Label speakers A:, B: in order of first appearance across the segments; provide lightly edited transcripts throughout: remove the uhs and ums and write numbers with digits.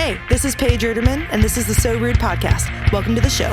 A: Hey, this is Paige Ruderman, and this is the So Rude podcast. Welcome to the show.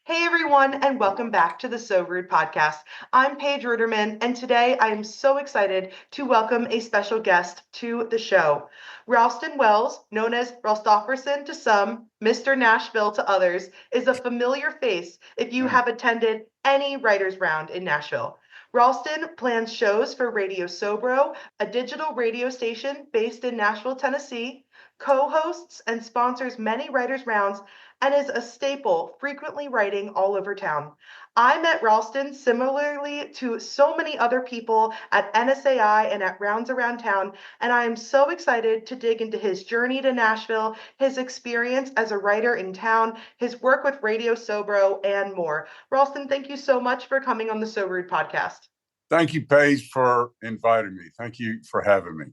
A: Hey everyone, and welcome back to the So Rude podcast. I'm Paige Ruderman, and today I am so excited to welcome a special guest to the show. Ralston Wells, known as Ralstofferson to some, Mr. Nashville to others, is a familiar face if you have attended any writers' round in Nashville. Ralston plans shows for Radio SoBro, a digital radio station based in Nashville, Tennessee, co-hosts and sponsors many writers' rounds, and is a staple, frequently writing all over town. I met Ralston similarly to so many other people at NSAI and at rounds around town, and I am so excited to dig into his journey to Nashville, his experience as a writer in town, his work with Radio SoBro, and more. Ralston, thank you so much for coming on the So Rude podcast.
B: Thank you, Paige, for inviting me. Thank you for having me.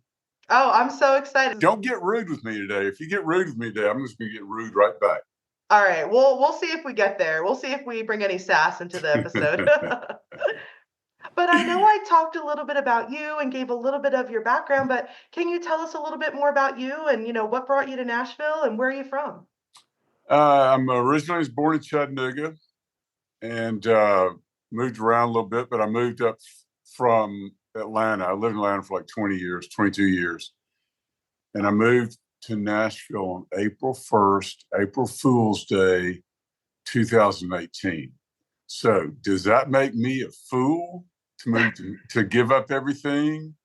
A: Oh, I'm so excited.
B: Don't get rude with me today. If you get rude with me today, I'm just going to get rude right back.
A: All right, we'll see if we get there. We'll see if we bring any sass into the episode. But I know I talked a little bit about you and gave a little bit of your background, but can you tell us a little bit more about you and, what brought you to Nashville and where are you from?
B: I'm originally born in Chattanooga and moved around a little bit, but I moved up from Atlanta. I lived in Atlanta for like 22 years. And I moved to Nashville on April 1st, April Fool's Day, 2018. So does that make me a fool to move to give up everything,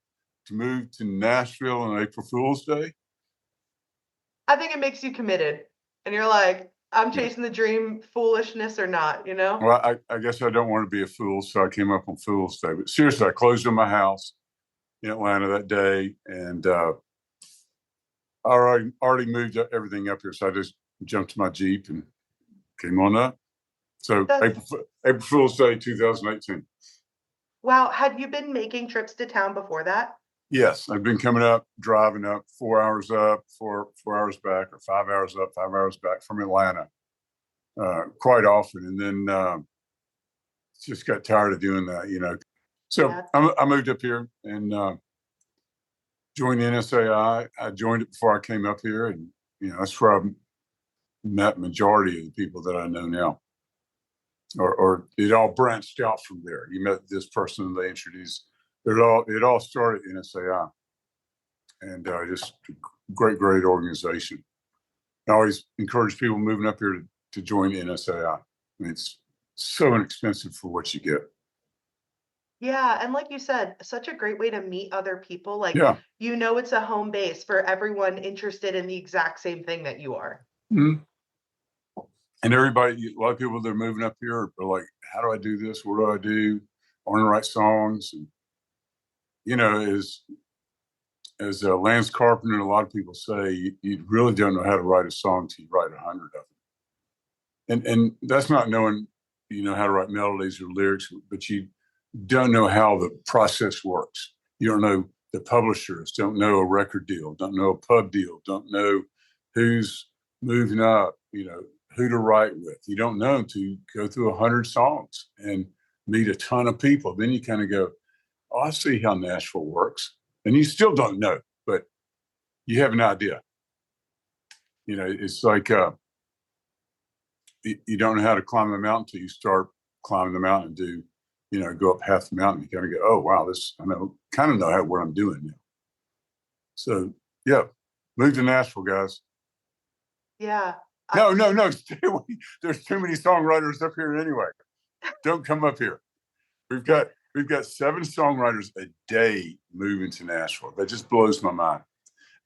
B: to move to Nashville on April Fool's Day?
A: I think it makes you committed. And you're like, I'm chasing the dream, foolishness or not,
B: Well, I guess I don't want to be a fool, so I came up on Fool's Day. But seriously, I closed on my house in Atlanta that day, and I already moved everything up here, so I just jumped to my Jeep and came on up. So April Fool's Day, 2018.
A: Wow. Had you been making trips to town before that?
B: Yes, I've been coming up, driving up, 4 hours up, 4 hours back, or 5 hours up, 5 hours back from Atlanta quite often. And then just got tired of doing that, So yeah. I moved up here and joined NSAI. I joined it before I came up here, and that's where I've met majority of the people that I know now. Or it all branched out from there. You met this person, and they introduced. It all started at NSAI, and just a great organization. I always encourage people moving up here to join NSAI. I mean, it's so inexpensive for what you get.
A: Yeah, and like you said, such a great way to meet other people. Like, it's a home base for everyone interested in the exact same thing that you are.
B: Mm-hmm. And everybody, a lot of people that are moving up here are like, how do I do this? What do I do? I want to write songs. And, as Lance Carpenter and a lot of people say, you really don't know how to write a song till you write 100 of them. And that's not knowing, how to write melodies or lyrics, but you don't know how the process works. You don't know the publishers, don't know a record deal, don't know a pub deal, don't know who's moving up, who to write with. You don't know until you go through 100 songs and meet a ton of people. Then you kind of go, oh, I see how Nashville works. And you still don't know, but you have an idea. It's like you don't know how to climb a mountain until you start climbing the mountain and do, go up half the mountain. You kind of go, oh, wow, I kind of know what I'm doing now. So, move to Nashville, guys.
A: Yeah.
B: No. There's too many songwriters up here anyway. Don't come up here. We've got 7 songwriters a day moving to Nashville. That just blows my mind.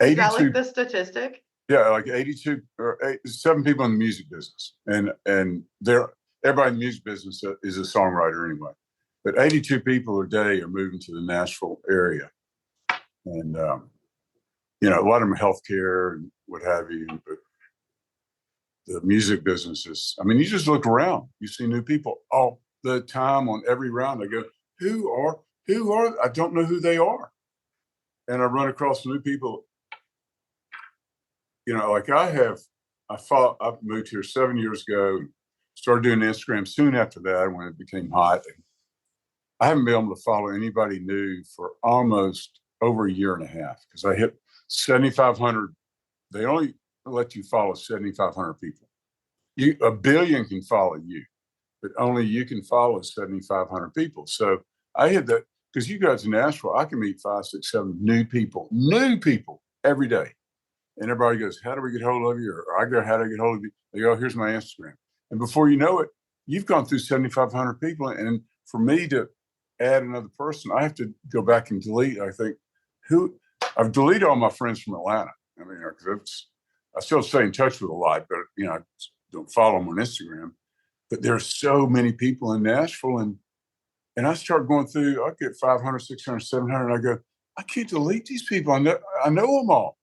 B: 82,
A: is that like the statistic?
B: Yeah, like 82 or 7 people in the music business, and everybody in the music business is a songwriter anyway. But 82 people a day are moving to the Nashville area, and a lot of them are healthcare and what have you. But the music businesses, you just look around, you see new people all the time on every round. I go, who are? I don't know who they are, and I run across new people. Like I've moved here 7 years ago. started doing Instagram soon after that when it became hot. I haven't been able to follow anybody new for almost over a year and a half because I hit 7,500. They only let you follow 7,500 people. A billion can follow you, but only you can follow 7,500 people. So I hit that because you guys in Nashville, I can meet 5, 6, 7 new people every day. And everybody goes, how do we get hold of you? Or I go, how do I get hold of you? They go, here's my Instagram. And before you know it, you've gone through 7,500 people. And for me to add another person, I have to go back and delete. I think I've deleted all my friends from Atlanta. I mean, because I still stay in touch with a lot, but I don't follow them on Instagram. But there's so many people in Nashville, and I start going through. I get 500, 600, 700. And I go, I can't delete these people. I know them all.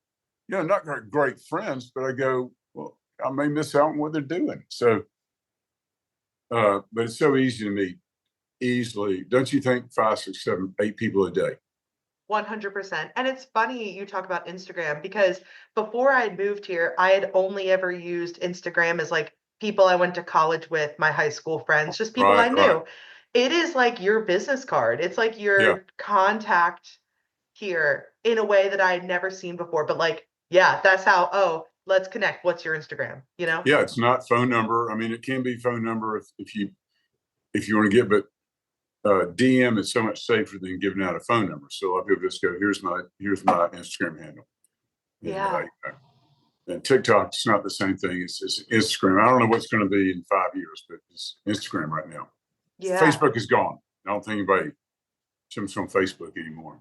B: Not great friends, but I go, well, I may miss out on what they're doing. So, but it's so easy to meet easily. Don't you think 5, 6, 7, 8 people a day?
A: 100%. And it's funny you talk about Instagram because before I had moved here, I had only ever used Instagram as like people I went to college with, my high school friends, just people I knew. Right. It is like your business card. It's like your contact here in a way that I had never seen before. But like, yeah, that's how, let's connect. What's your Instagram?
B: Yeah, it's not phone number. I mean, it can be phone number if you want to get, but DM is so much safer than giving out a phone number. So a lot of people just go, here's my Instagram handle.
A: Yeah.
B: And TikTok's not the same thing. It's Instagram. I don't know what's going to be in 5 years, but it's Instagram right now. Yeah. Facebook is gone. I don't think anybody jumps on Facebook anymore.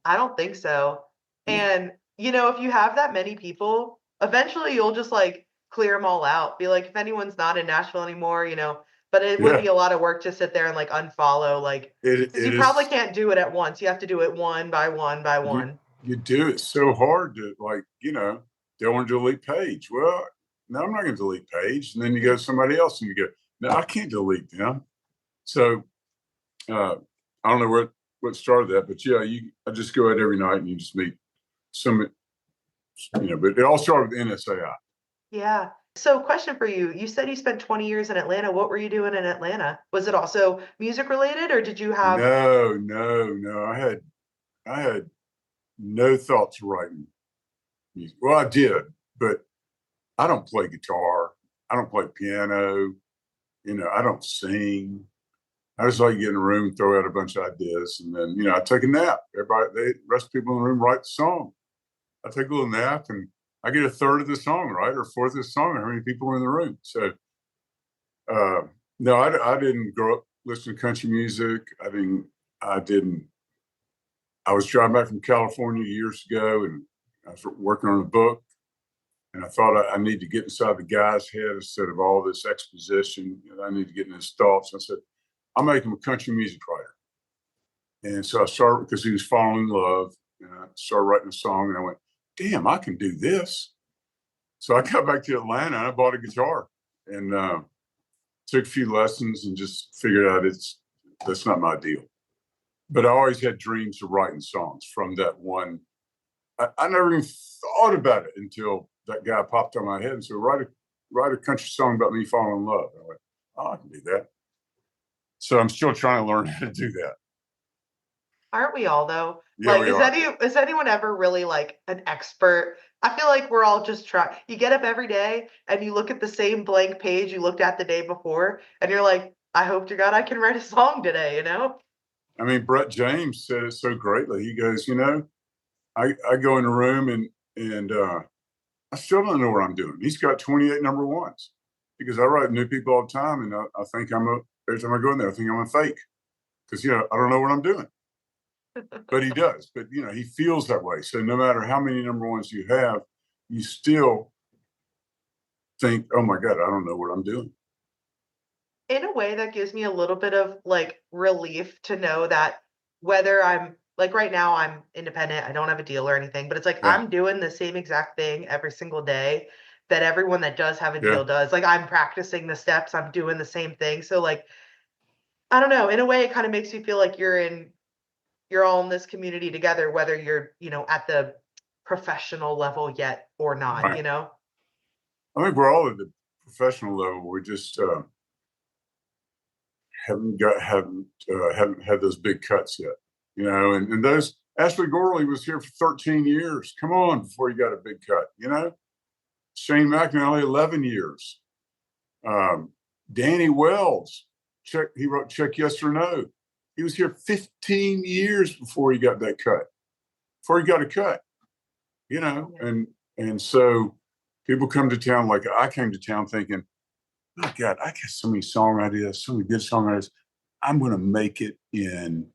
A: I don't think so. And, if you have that many people, eventually you'll just like clear them all out. Be like, if anyone's not in Nashville anymore, but it would be a lot of work to sit there and like unfollow, like, because you probably can't do it at once. You have to do it one by one by one.
B: You do. It's so hard to they want to delete Paige. Well, no, I'm not going to delete Paige. And then you go to somebody else and you go, no, I can't delete them. So I don't know what started that, but I just go out every night and you just meet some, but it all started with NSAI.
A: Yeah. So question for you. You said you spent 20 years in Atlanta. What were you doing in Atlanta? Was it also music related or did you have?
B: No. I had no thoughts of writing music. Well, I did, but I don't play guitar. I don't play piano. I don't sing. I just like get in a room, throw out a bunch of ideas, and then, I take a nap. The rest of the people in the room write the song. I take a little nap and I get a third of the song, right? Or fourth of the song, how many people are in the room. So, no, I didn't grow up listening to country music. I was driving back from California years ago and I was working on a book and I thought I need to get inside the guy's head instead of all this exposition. I need to get in his thoughts. I said, I'll make him a country music writer. And so I started because he was falling in love and I started writing a song and I went, damn, I can do this. So I got back to Atlanta and I bought a guitar and took a few lessons and just figured out that's not my deal. But I always had dreams of writing songs from that one. I never even thought about it until that guy popped on my head and said, write a country song about me falling in love. I went, oh, I can do that. So I'm still trying to learn how to do that.
A: Aren't we all though?
B: Yeah,
A: like, is anyone ever really like an expert? I feel like we're all just trying. You get up every day and you look at the same blank page you looked at the day before, and you're like, I hope to God I can write a song today,
B: I mean, Brett James said it so greatly. He goes, I go in the room and I still don't know what I'm doing. He's got 28 number ones because I write new people all the time. And I think every time I go in there, I think I'm a fake because, I don't know what I'm doing. But he does. But, he feels that way. So no matter how many number ones you have, you still think, oh, my God, I don't know what I'm doing.
A: In a way that gives me a little bit of like relief to know that whether I'm like right now I'm independent, I don't have a deal or anything, but it's like I'm doing the same exact thing every single day that everyone that does have a deal does. Like I'm practicing the steps, I'm doing the same thing. So like, I don't know, in a way it kind of makes you feel like you're all in this community together, whether you're, at the professional level yet or not,
B: Right. I think we're all at the professional level. We're just, haven't had those big cuts yet, and those Ashley Gorley was here for 13 years. Come on, before you got a big cut, Shane McAnally, 11 years. Danny Wells, he wrote Check Yes or No. He was here 15 years before he got that cut, before he got a cut, and so people come to town, like I came to town thinking, oh God, I got so many song ideas, so many good songwriters. I'm going to make it in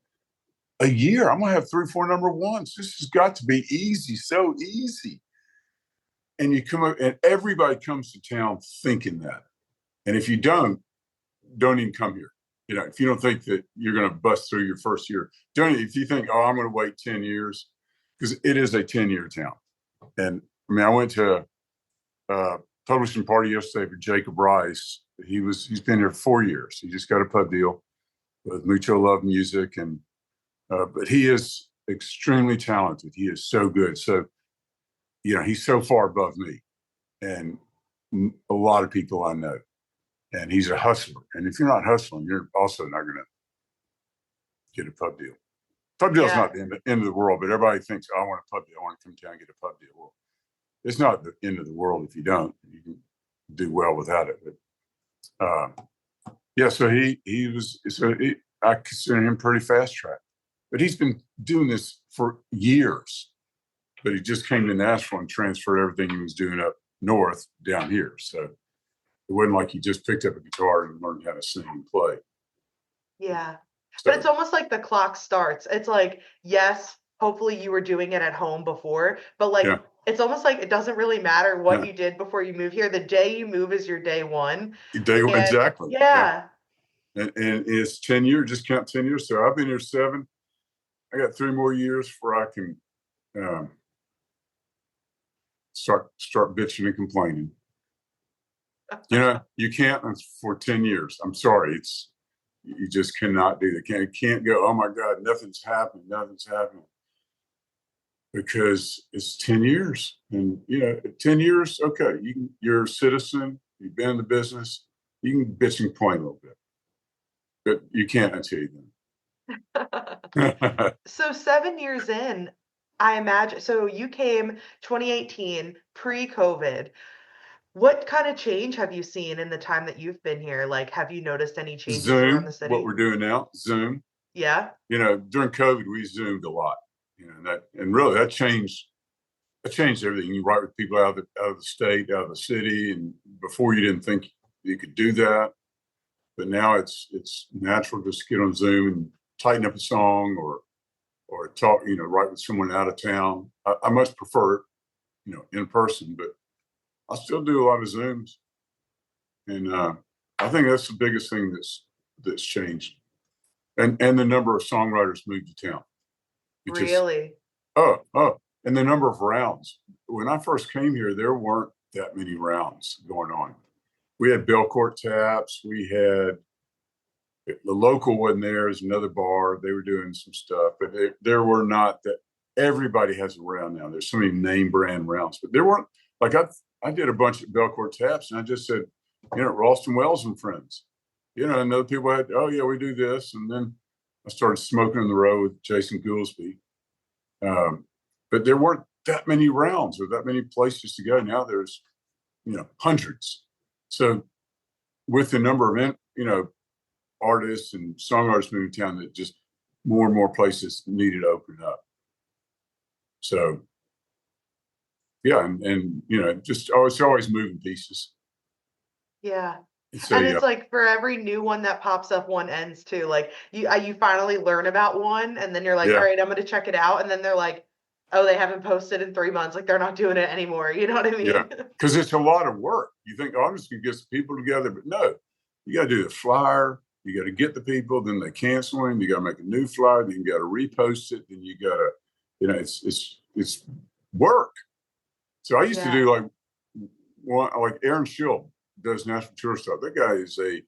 B: a year. I'm going to have 3 or 4 number ones. This has got to be easy, so easy. And you come up, and everybody comes to town thinking that. And if you don't even come here. If you don't think that you're going to bust through your first year, if you think, oh, I'm going to wait 10 years, because it is a 10-year town. And I mean, I went to a publishing party yesterday for Jacob Rice. He's been here 4 years. He just got a pub deal with Mucho Love Music, and but he is extremely talented. He is so good. So, he's so far above me and a lot of people I know. And he's a hustler. And if you're not hustling, you're also not going to get a pub deal. Pub deal's not the end of the world, but everybody thinks, oh, I want a pub deal. I want to come down and get a pub deal. Well, it's not the end of the world if you don't. You can do well without it. But so I consider him pretty fast track. But he's been doing this for years. But he just came to Nashville and transferred everything he was doing up north down here. So it wasn't like he just picked up a guitar and learned how to sing and play.
A: Yeah. But it's almost like the clock starts. It's like, yes, hopefully you were doing it at home before, but it's almost like it doesn't really matter what you did before you move here. The day you move is your day one.
B: Exactly.
A: Yeah.
B: And it's 10 years, just count 10 years. So I've been here 7. I got 3 more years before I can start bitching and complaining. You can't for 10 years. I'm sorry. You just cannot do that. You can't go, oh my God, nothing's happening. Because it's 10 years. And, 10 years, okay, you're a citizen, you've been in the business, you can bitch and complain a little bit. But you can't until you then.
A: So 7 years in, I imagine, so you came 2018, pre-COVID. What kind of change have you seen in the time that you've been here? Like, have you noticed any changes around the city?
B: What we're doing now, Zoom.
A: Yeah.
B: During COVID, we Zoomed a lot. And really that changed everything. You write with people out of the state, out of the city, and before you didn't think you could do that. But now it's natural just to get on Zoom and tighten up a song or talk, write with someone out of town. I much prefer it, in person, but I still do a lot of Zooms. And I think that's the biggest thing that's changed. And the number of songwriters moved to town.
A: Really?
B: And the number of rounds. When I first came here, there weren't that many rounds going on. We had Belcourt Taps. We had the local wasn't there. Is another bar. They were doing some stuff, but there were not that. Everybody has a round now. There's so many name brand rounds, but there weren't. Like I did a bunch of Belcourt Taps, and I just said, Ralston Wells and friends. And other people had, oh yeah, we do this, and then I started smoking in the row with Jason Goolsby. But there weren't that many rounds or that many places to go. Now there's, hundreds. So with the number of, artists and songwriters moving to town, that just more and more places needed to open up. So, yeah. And just always moving pieces.
A: Yeah. And it's like for every new one that pops up, one ends too. Like you finally learn about one, and then you're like, all right, I'm going to check it out. And then they're like, oh, they haven't posted in 3 months. Like they're not doing it anymore. You know what I mean?
B: Yeah, because it's a lot of work. You think, oh, I'm just going to get some people together. But no, you got to do the flyer. You got to get the people. Then they cancel them. You got to make a new flyer. Then you got to repost it. Then you got to, it's work. So I used to do like Aaron Schill does national tour stuff. That guy is a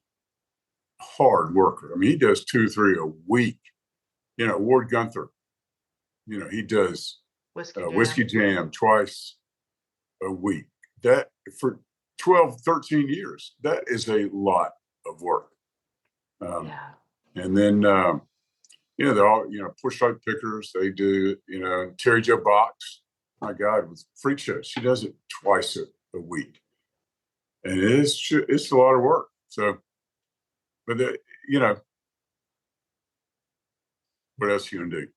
B: hard worker. I mean, he does 2 or 3 a week. Ward Gunther, he does Whiskey Jam twice a week. That for 12, 13 years, that is a lot of work.
A: Yeah.
B: And then, they're all, push light pickers. They do, Terry Jo Box. My God, with Freak Show, she does it twice a week. And it's a lot of work. So, but, what else are you going to do?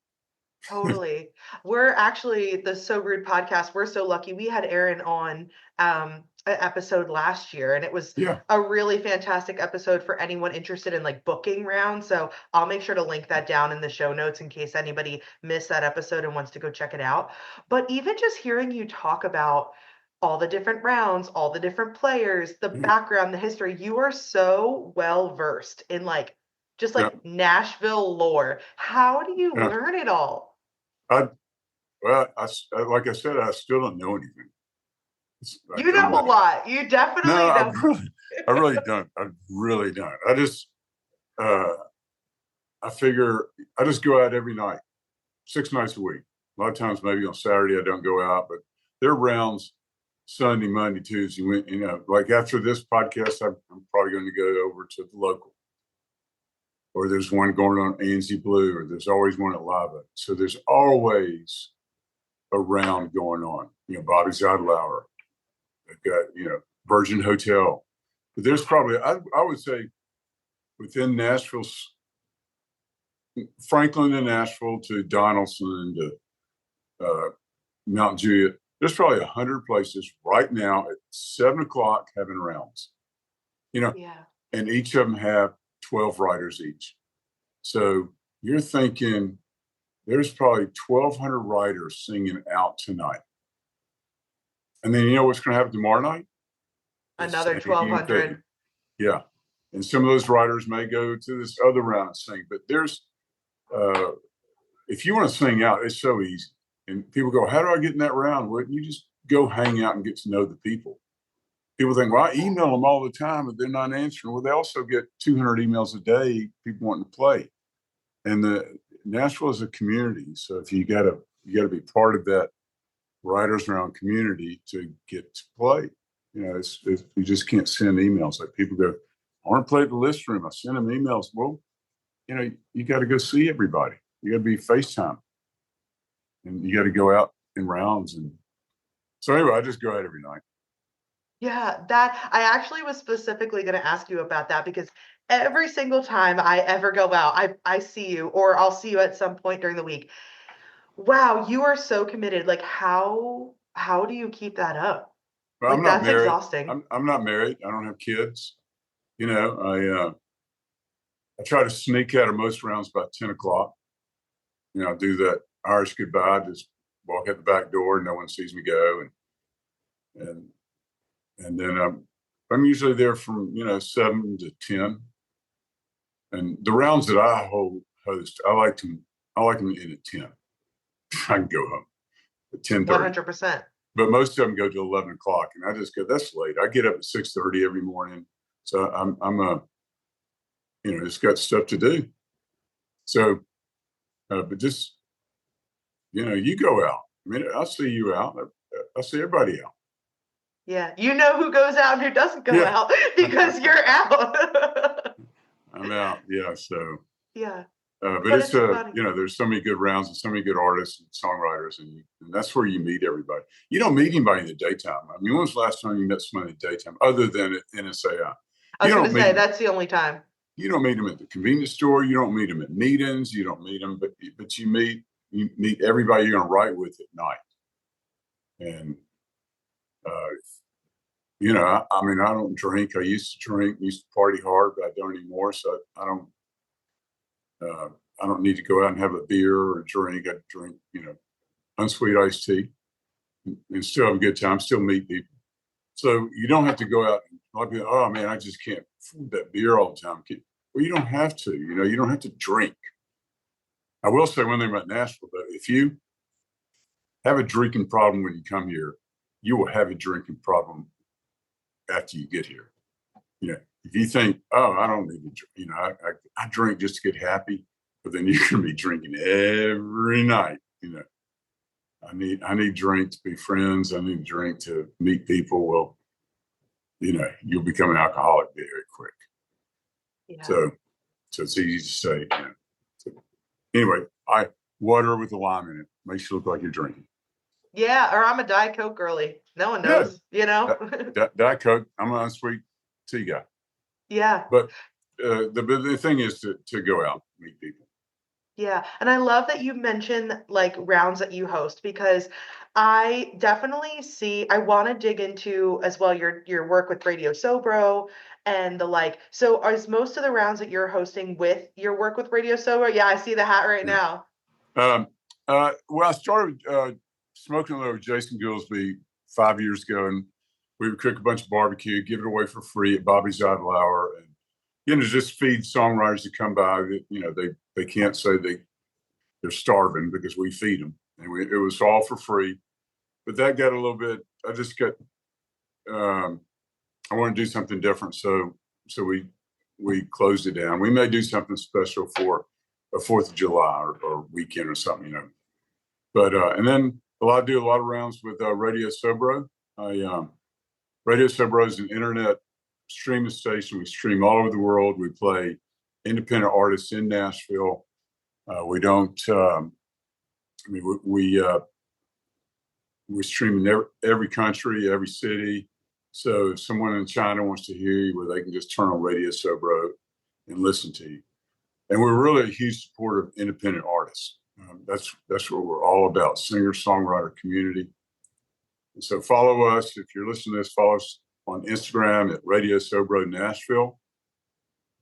A: Totally. We're actually the So Rude podcast. We're so lucky. We had Aaron on an episode last year, and it was a really fantastic episode for anyone interested in like booking rounds. So I'll make sure to link that down in the show notes in case anybody missed that episode and wants to go check it out. But even just hearing you talk about all the different rounds, all the different players, the background, the history, you are so well versed in just like Nashville lore. How do you learn it all?
B: Like I said, I still don't know anything.
A: You know a lot. You definitely know.
B: I really don't. I really don't. I just, I figure I just go out every night, 6 nights a week. A lot of times, maybe on Saturday, I don't go out, but there are rounds Sunday, Monday, Tuesday. Like after this podcast, I'm probably going to go over to the local. Or there's one going on Annecy Blue, or there's always one at Lava. So there's always a round going on. Bobby Zodlauer. They've got, Virgin Hotel. But there's probably, I would say, within Nashville's, Franklin and Nashville to Donaldson to Mount Juliet, there's probably 100 places right now at 7 o'clock having rounds. And each of them have 12 writers each. So you're thinking there's probably 1,200 writers singing out tonight. And then you know what's going to happen tomorrow night?
A: Another 1,200.
B: Yeah. And some of those writers may go to this other round and sing. But there's, if you want to sing out, it's so easy. And people go, how do I get in that round? Well, you just go hang out and get to know the people. People think, well, I email them all the time, but they're not answering. Well, they also get 200 emails a day, people wanting to play. And the Nashville is a community. So if you gotta be part of that writers around community to get to play. You just can't send emails. Like people go, I want to play at the list room. I send them emails. Well, you got to go see everybody. You got to be FaceTime. And you got to go out in rounds. And so anyway, I just go out every night.
A: Yeah, that I actually was specifically going to ask you about that because every single time I ever go out, I see you, or I'll see you at some point during the week. Wow, you are so committed. Like how do you keep that up?
B: Well, I'm not
A: that's
B: married.
A: Exhausting.
B: I'm not married. I don't have kids. I try to sneak out of most rounds about 10 o'clock. I do that Irish goodbye, just walk out the back door, no one sees me go, and then I'm usually there from 7 to 10. And the rounds that I host, I like them in at 10. I can go home at 10:30.
A: 100%.
B: But most of them go to 11 o'clock, and I just go, that's late. I get up at 6:30 every morning, so I'm just got stuff to do. So, but just you go out. I mean, I see you out. I see everybody out.
A: Yeah, you know who goes out and who doesn't go out because you're out.
B: I'm out. Yeah. So.
A: Yeah.
B: But it's there's so many good rounds and so many good artists and songwriters, and that's where you meet everybody. You don't meet anybody in the daytime. I mean, when was the last time you met somebody in the daytime other than at NSAI?
A: I was going to say that's the only time.
B: You don't meet them at the convenience store. You don't meet them at meetings. You don't meet them, but you meet everybody you're going to write with at night. And I mean, I don't drink. I used to drink, used to party hard, but I don't anymore. So I don't need to go out and have a beer or a drink. I drink, unsweet iced tea and still have a good time, still meet people. So you don't have to go out and like, oh man, I just can't afford that beer all the time. Well, you don't have to, you don't have to drink. I will say one thing about Nashville, though, if you have a drinking problem when you come here, you will have a drinking problem after you get here. If you think, oh, I don't need to, I drink just to get happy, but then you're going to be drinking every night. I need drink to be friends. I need drink to meet people. Well, you'll become an alcoholic very quick.
A: Yeah.
B: So, So it's easy to say. You know. So anyway, water with a lime in it makes you look like you're drinking.
A: Yeah, or I'm a Diet Coke girly. No one knows, you know.
B: Diet Coke. I'm an unsweet tea guy.
A: Yeah.
B: But the thing is to go out and meet people.
A: Yeah, and I love that you mentioned like rounds that you host because I definitely see I want to dig into as well your work with Radio SoBro and the like. So is most of the rounds that you're hosting with your work with Radio SoBro? Yeah, I see the hat right now.
B: Well, I started smoking a little with Jason Gillespie 5 years ago, and we would cook a bunch of barbecue, give it away for free at Bobby's Idle Hour, and just feed songwriters that come by. You know, they can't say they're starving because we feed them, and it was all for free. But that got a little bit. I just got. I want to do something different, so we closed it down. We may do something special for a 4th of July or weekend or something, you know. But and then I do a lot of rounds with Radio SoBro. Radio SoBro is an internet streaming station. We stream all over the world. We play independent artists in Nashville. We don't. I mean, we stream in every country, every city. So if someone in China wants to hear you, where they can just turn on Radio SoBro and listen to you. And we're really a huge supporter of independent artists. That's what we're all about, singer-songwriter community. And so follow us. If you're listening to this, follow us on Instagram at Radio SoBro Nashville.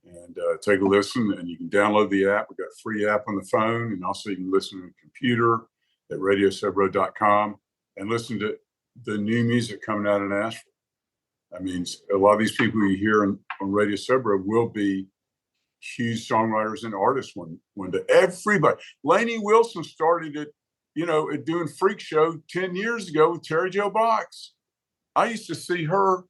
B: And take a listen, and you can download the app. We've got a free app on the phone, and also you can listen on the computer at radiosobro.com and listen to the new music coming out of Nashville. I mean, a lot of these people you hear on Radio SoBro will be huge songwriters and artists one day. Everybody. Lainey Wilson started it, at doing Freak Show 10 years ago with Terry Jo Box. I used to see her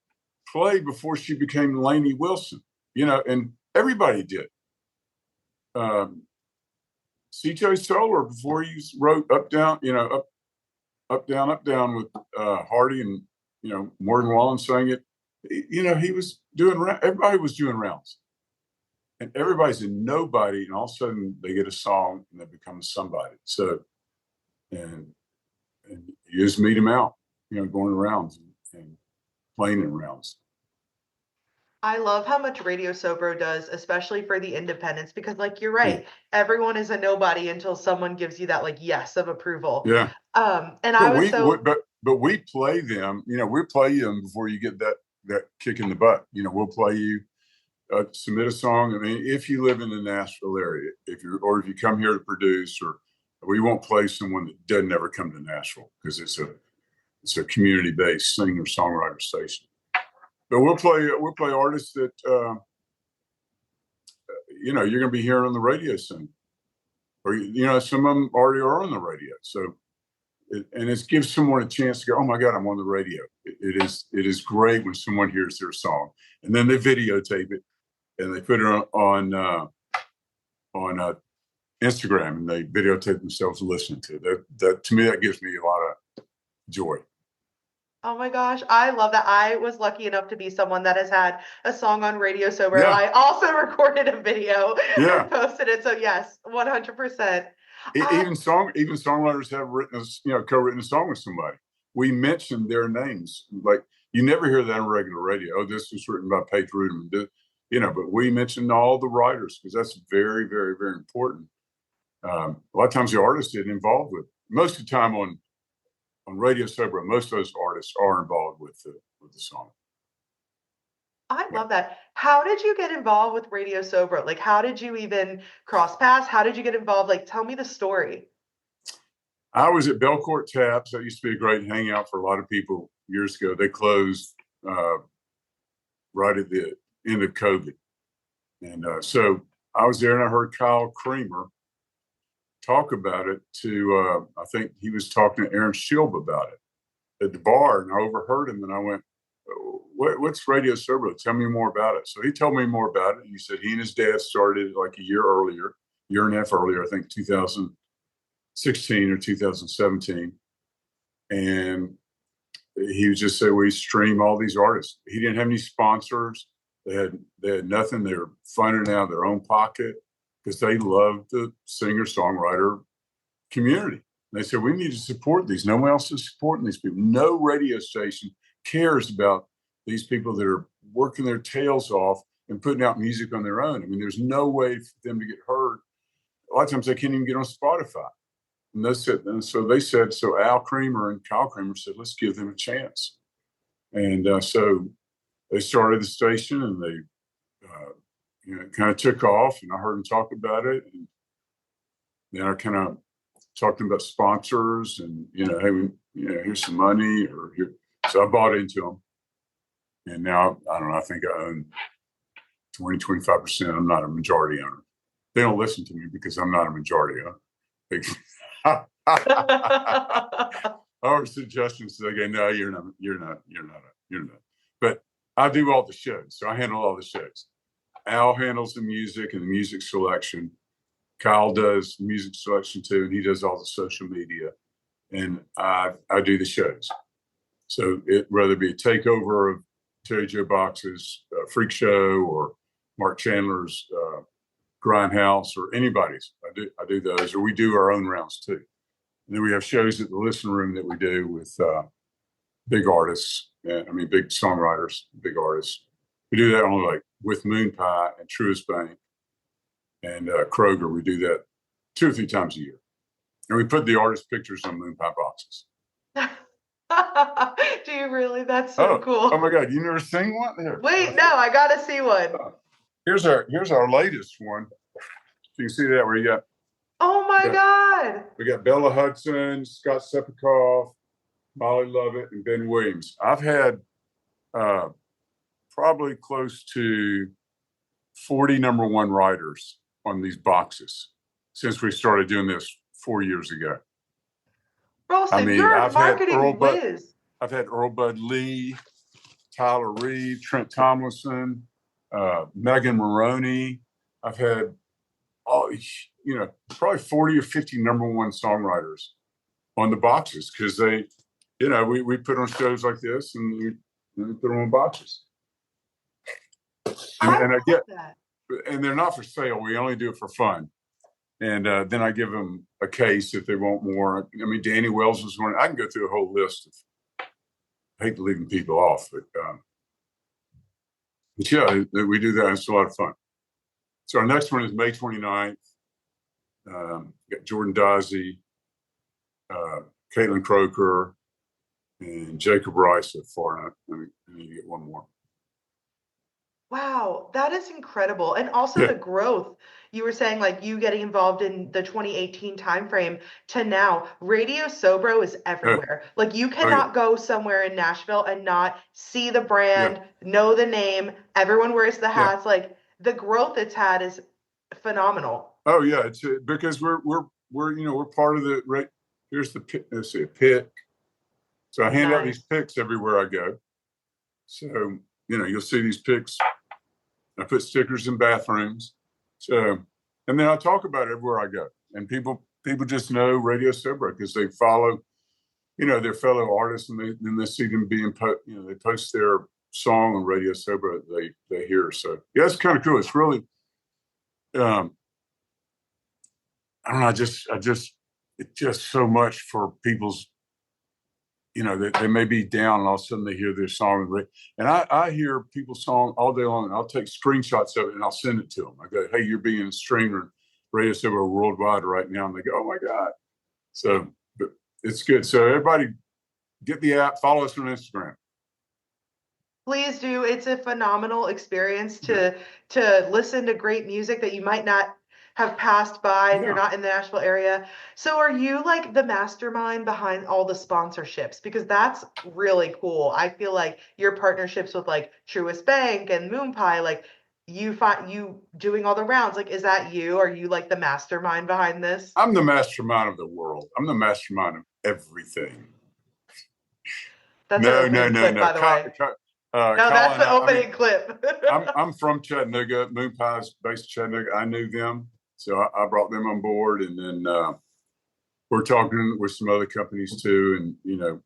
B: play before she became Lainey Wilson, and everybody did. C.J. Solar, before he wrote Up, Down, Up, Down, Up, Down with Hardy and, Morgan Wallen sang it. He was doing, everybody was doing rounds. And everybody's a nobody, and all of a sudden they get a song and they become somebody. So, and you just meet them out, going around and playing in rounds.
A: I love how much Radio SoBro does, especially for the independents, because you're right, everyone is a nobody until someone gives you that yes of approval.
B: Yeah.
A: And
B: but
A: I was
B: but we play them, we play them before you get that kick in the butt. We'll play you. Submit a song. I mean, if you live in the Nashville area, if you come here to produce, or we won't play someone that doesn't ever come to Nashville because it's a community-based singer-songwriter station. But we'll play artists that you're going to be hearing on the radio soon, or some of them already are on the radio. So, it gives someone a chance to go, oh my God, I'm on the radio. It is great when someone hears their song, and then they videotape it. And they put it on Instagram, and they videotape themselves listening to it. That to me, that gives me a lot of joy.
A: Oh my gosh, I love that. I was lucky enough to be someone that has had a song on Radio SoBro.
B: Yeah.
A: I also recorded a video
B: and
A: posted it. So yes, 100%.
B: Even songwriters have co-written a song with somebody. We mentioned their names. Like, you never hear that on regular radio. Oh, this was written by Paige Ruderman. But we mentioned all the writers because that's very, very, very important. A lot of times the artists get involved with. Most of the time on Radio SoBro, most of those artists are involved with the song.
A: I love that. How did you get involved with Radio SoBro? How did you even cross paths? How did you get involved? Tell me the story.
B: I was at Belcourt Taps. That used to be a great hangout for a lot of people years ago. They closed right at the end of COVID. And so I was there, and I heard Kyle Creamer talk about it to, I think he was talking to Aaron Shilb about it at the bar, and I overheard him, and I went, what's Radio SoBro? Tell me more about it. So he told me more about it. He said he and his dad started a year and a half earlier, I think 2016 or 2017. And he would just say, we stream all these artists. He didn't have any sponsors. They had nothing. They were funding out of their own pocket because they loved the singer-songwriter community. They said, we need to support these. No one else is supporting these people. No radio station cares about these people that are working their tails off and putting out music on their own. I mean, there's no way for them to get heard. A lot of times they can't even get on Spotify. So they said, so Al Creamer and Kyle Creamer said, let's give them a chance. And so they started the station, and they kind of took off, and I heard them talk about it. And then I kind of talked about sponsors and, hey, here's some money or here. So I bought into them. And now, I don't know, I think I own 25%. I'm not a majority owner. They don't listen to me because I'm not a majority owner. Our suggestions, they go, no, you're not. But I do all the shows. So I handle all the shows. Al handles the music and the music selection. Kyle does music selection too, and he does all the social media, and I do the shows. So whether it be a takeover of Terry Joe Box's Freak Show or Mark Chandler's Grindhouse or anybody's, I do those, or we do our own rounds too. And then we have shows at the Listen Room that we do with big artists. Big songwriters, big artists. We do that only like with MoonPie and Truist Bank and Kroger. We do that 2 or 3 times a year. And we put the artist pictures on MoonPie boxes.
A: Do you really? That's so cool.
B: Oh my God, you never seen one? There.
A: Wait, no, I gotta see one.
B: Here's our latest one. You can see that where you got.
A: Oh my God.
B: We got Bella Hudson, Scott Sepikoff, Molly Lovett, and Ben Williams. I've had probably close to 40 number one writers on these boxes since we started doing this 4 years ago.
A: Ralston, you're a marketing whiz.
B: I've had Earl Bud Lee, Tyler Reed, Trent Tomlinson, Megan Maroney. I've had probably 40 or 50 number one songwriters on the boxes because they, we put on shows like this and we put them on boxes. And I get that. And they're not for sale. We only do it for fun. And then I give them a case if they want more. Danny Wells was one. I can go through a whole list of, I hate leaving people off, but yeah, we do that. It's a lot of fun. So our next one is May 29th. Got Jordan Dazzi, Caitlin Croker, and Jacob Rice so far. I need to get one more.
A: Wow, that is incredible. And also the growth. You were saying like you getting involved in the 2018 timeframe to now. Radio SoBro is everywhere. Like you cannot go somewhere in Nashville and not see the brand, know the name. Everyone wears the hats. Like the growth it's had is phenomenal.
B: Oh yeah, it's because we're part of the right. Here's the pick. Let's see, a pick. So I hand out these picks everywhere I go. So you'll see these picks. I put stickers in bathrooms. So, and then I talk about it everywhere I go. And people just know Radio SoBro because they follow, their fellow artists, and they see them being they post their song on Radio SoBro they hear. So yeah, it's kind of cool. It's really, I don't know. It's just so much for people's. They may be down and all of a sudden they hear their song. And I hear people's song all day long, and I'll take screenshots of it and I'll send it to them. I go, hey, you're being streamed on Radio SoBro worldwide right now. And they go, oh my God. So but it's good. So everybody get the app, follow us on Instagram.
A: Please do. It's a phenomenal experience to listen to great music that you might not have passed by if you're not in the Nashville area. So are you like the mastermind behind all the sponsorships? Because that's really cool. I feel like your partnerships with like Truist Bank and MoonPie, like you doing all the rounds, like is that you? Are you like the mastermind behind this?
B: I'm the mastermind of the world. I'm the mastermind of everything.
A: That's no, by the way. No, that's the opening clip.
B: I'm from Chattanooga. MoonPie's based in Chattanooga. I knew them. So I brought them on board, and then we're talking with some other companies too. And,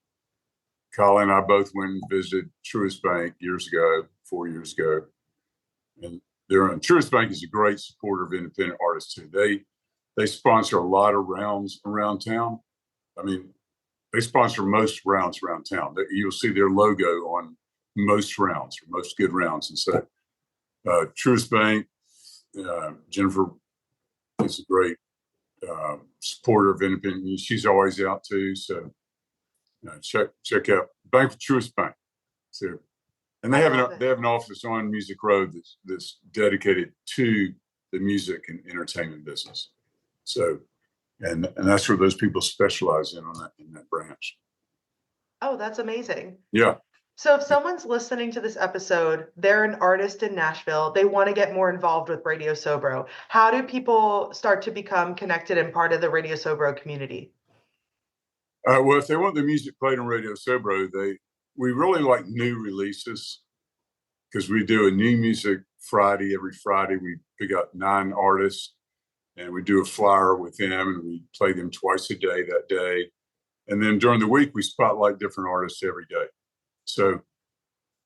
B: Colin and I both went and visited Truist Bank 4 years ago. And Truist Bank is a great supporter of independent artists too. They sponsor a lot of rounds around town. I mean, they sponsor most rounds around town. You'll see their logo on most rounds, or most good rounds. And so Truist Bank, Jennifer is a great supporter of independent. She's always out too. So check out Bank of Truist Bank. So, and they have an office on Music Road that's dedicated to the music and entertainment business. So, and that's where those people specialize in that branch.
A: Oh, that's amazing.
B: Yeah.
A: So if someone's listening to this episode, they're an artist in Nashville, they want to get more involved with Radio SoBro. How do people start to become connected and part of the Radio SoBro community?
B: Well, if they want the music played on Radio SoBro, we really like new releases, because we do a new music Friday. Every Friday, we pick up 9 artists, and we do a flyer with them, and we play them twice a day that day. And then during the week, we spotlight different artists every day. So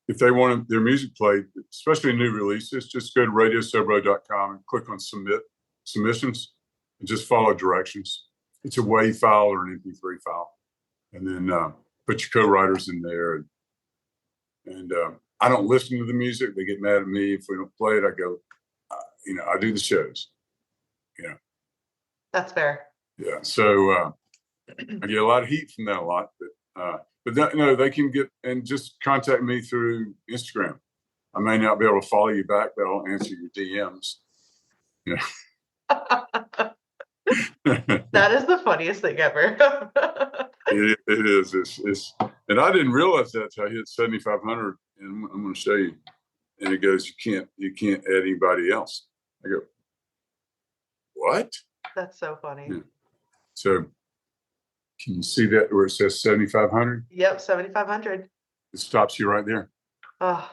B: if they want their music played, especially new releases, just go to radiosobro.com and click on submissions and just follow directions. It's a WAV file or an MP3 file. And then put your co-writers in there. And I don't listen to the music. They get mad at me if we don't play it. I go, I do the shows.
A: That's fair.
B: Yeah. So I get a lot of heat from that a lot, but they can get and just contact me through Instagram. I may not be able to follow you back, but I'll answer your DMs.
A: That is the funniest thing ever.
B: It is. It's and I didn't realize that until I hit 7,500, and I'm going to show you. And it goes, you can't add anybody else. I go, what?
A: That's so funny.
B: Yeah. So can you see that where it says 7,500?
A: Yep, 7,500.
B: It stops you right there.
A: Oh,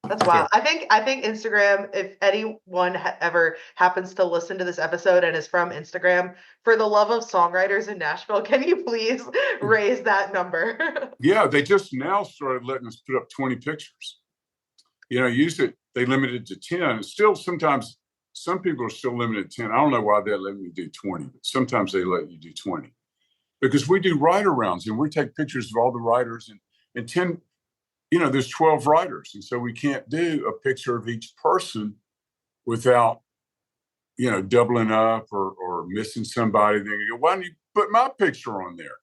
A: that's wild. I think Instagram, if anyone ever happens to listen to this episode and is from Instagram, for the love of songwriters in Nashville, can you please raise that number?
B: Yeah, they just now started letting us put up 20 pictures. Usually they limited to 10. Still, sometimes some people are still limited to 10. I don't know why they let me do 20, but sometimes they let you do 20. Because we do writer rounds, and we take pictures of all the writers, and 10, there's 12 writers. And so we can't do a picture of each person without, doubling up or missing somebody. Then you go, why don't you put my picture on there?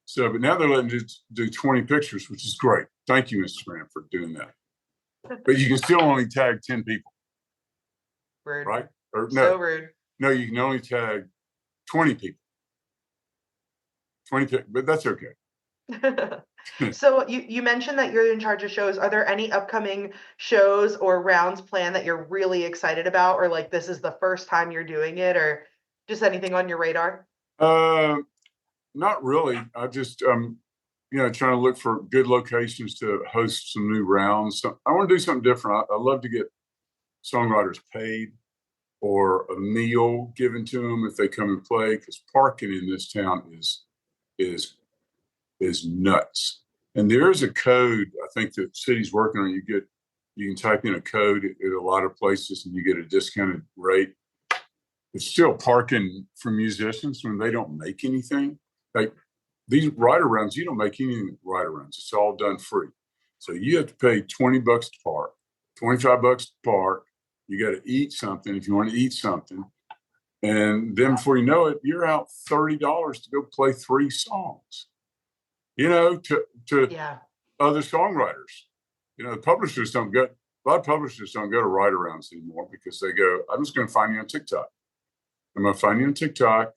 B: So, but now they're letting you do 20 pictures, which is great. Thank you, Instagram, for doing that. But you can still only tag 10 people.
A: Rude.
B: Right? Or
A: so rude.
B: No, you can only tag 20 people. 20 people, but that's okay.
A: So you mentioned that you're in charge of shows. Are there any upcoming shows or rounds planned that you're really excited about, or like this is the first time you're doing it, or just anything on your radar?
B: Not really. I just trying to look for good locations to host some new rounds. So I want to do something different. I love to get songwriters paid or a meal given to them if they come and play, because parking in this town is nuts. And there is a code I think the city's working on. You can type in a code at a lot of places and you get a discounted rate. It's still parking for musicians when they don't make anything. Like these writer rounds, you don't make anything with writer rounds. It's all done free. So you have to pay $20 to park, $25 to park. You got to eat something if you want to eat something. And then before you know it, you're out $30 to go play 3 songs, to other songwriters. The publishers don't go, a lot of publishers don't go to write arounds anymore because they go, I'm just going to find you on TikTok. I'm going to find you on TikTok.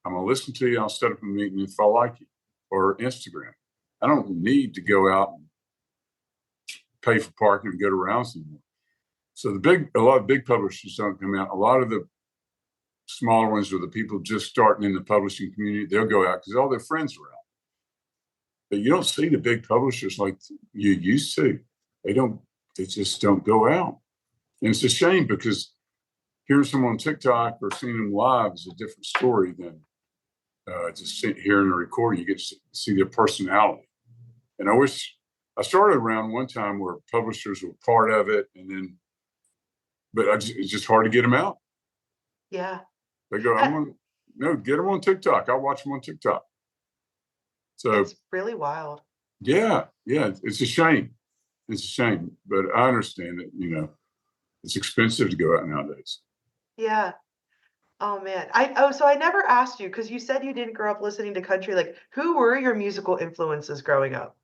B: I'm going to listen to you. I'll set up a meeting if I like you, or Instagram. I don't need to go out and pay for parking and go to rounds anymore. So a lot of big publishers don't come out. A lot of the smaller ones, or the people just starting in the publishing community, they'll go out because all their friends are out. But you don't see the big publishers like you used to. They just don't go out. And it's a shame, because hearing someone on TikTok or seeing them live is a different story than just hearing a recording. You get to see their personality. And I wish I started around one time where publishers were part of it, and then but it's just hard to get them out.
A: Yeah.
B: They go, get them on TikTok. I'll watch them on TikTok. So
A: it's really wild.
B: Yeah. It's a shame. It's a shame, but I understand that, it's expensive to go out nowadays.
A: Yeah. Oh man. So I never asked you, because you said you didn't grow up listening to country. Like, who were your musical influences growing up?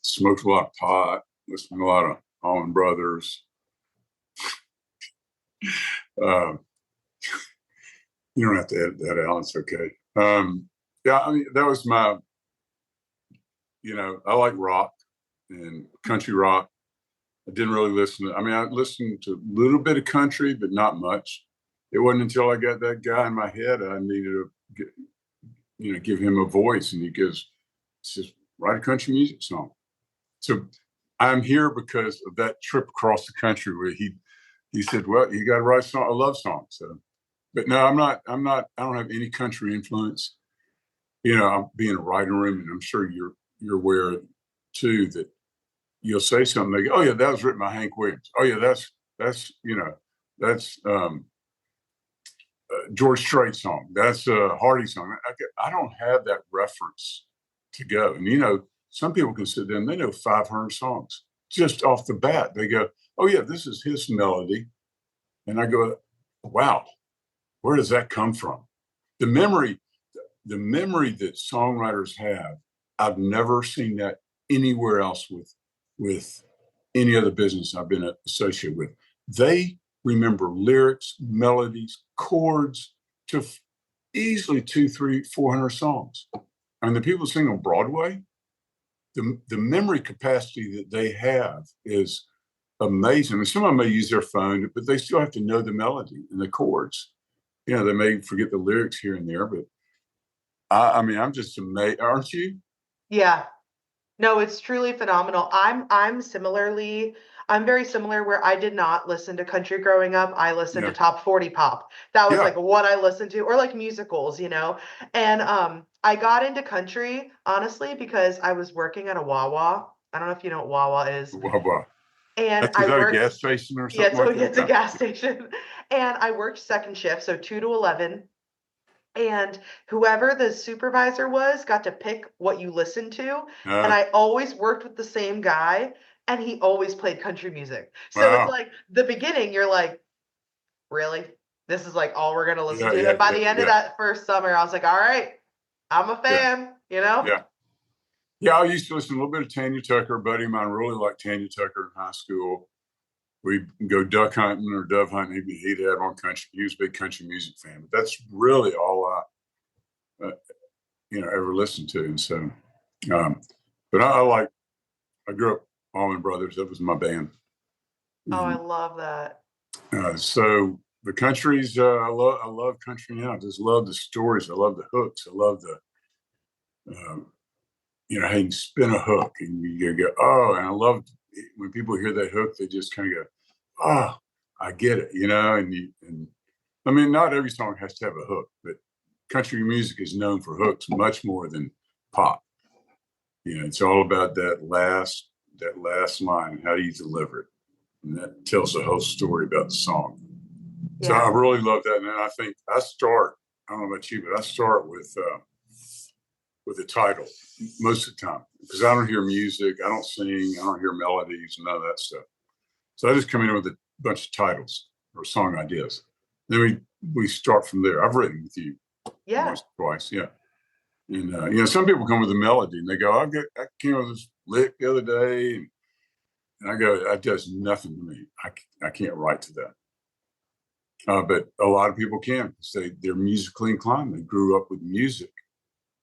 B: Smoked a lot of pot, listened to a lot of Allman Brothers. You don't have to edit that out. It's okay. That was my, I like rock and country rock. I didn't really listen to, I listened to a little bit of country, but not much. It wasn't until I got that guy in my head, I needed to give him a voice, and he says, write a country music song. So I'm here because of that trip across the country where he said, well, you got to write a love song. So, but no, I don't have any country influence. I'm being a writing room, and I'm sure you're aware too that you'll say something, they go, oh yeah, that was written by Hank Williams. Oh yeah, that's George Strait song. That's a Hardy song. I don't have that reference to go. And some people can sit there and they know 500 songs just off the bat. They go, oh yeah, this is his melody. And I go, wow, where does that come from? The memory that songwriters have, I've never seen that anywhere else with any other business I've been associated with. They remember lyrics, melodies, chords to easily 200, 300, 400 songs. And the people sing on Broadway, the memory capacity that they have is amazing. Some of them may use their phone, but they still have to know the melody and the chords. They may forget the lyrics here and there, but I'm just amazed. Aren't you?
A: Yeah. No, it's truly phenomenal. I'm very similar, where I did not listen to country growing up. I listened to top 40 pop. That was like what I listened to, or like musicals, And I got into country, honestly, because I was working at a Wawa. I don't know if you know what Wawa is.
B: Wawa.
A: And
B: I worked a gas station or something.
A: Yeah, so it's a gas station. And I worked second shift, so 2 to 11. And whoever the supervisor was got to pick what you listened to. And I always worked with the same guy, and he always played country music. So It's like the beginning, you're like, really? This is like all we're going to listen to. And by the end of that first summer, I was like, all right, I'm a fan,
B: Yeah, I used to listen to a little bit of Tanya Tucker. A buddy of mine really liked Tanya Tucker in high school. We'd go duck hunting or dove hunting. He'd have on country. He was a big country music fan. But that's really all I, ever listened to. And so, but I grew up Allman Brothers. That was my band.
A: Oh, I love that.
B: So the countries, I love country now. I just love the stories. I love the hooks. I love the, how you spin a hook and you go, oh, and I love when people hear that hook, they just kind of go, oh, I get it, and not every song has to have a hook, but country music is known for hooks much more than pop. It's all about that last line. How do you deliver it? And that tells the whole story about the song. Yeah. So I really love that. And I think I don't know about you, but I start with the title most of the time, because I don't hear music, I don't sing, I don't hear melodies, none of that stuff. So I just come in with a bunch of titles or song ideas. Then we start from there. I've written with you once or twice, And some people come with a melody and they go, I came up with this lick the other day, and I go, that does nothing to me. I can't write to that. But a lot of people can. They're musically inclined. They grew up with music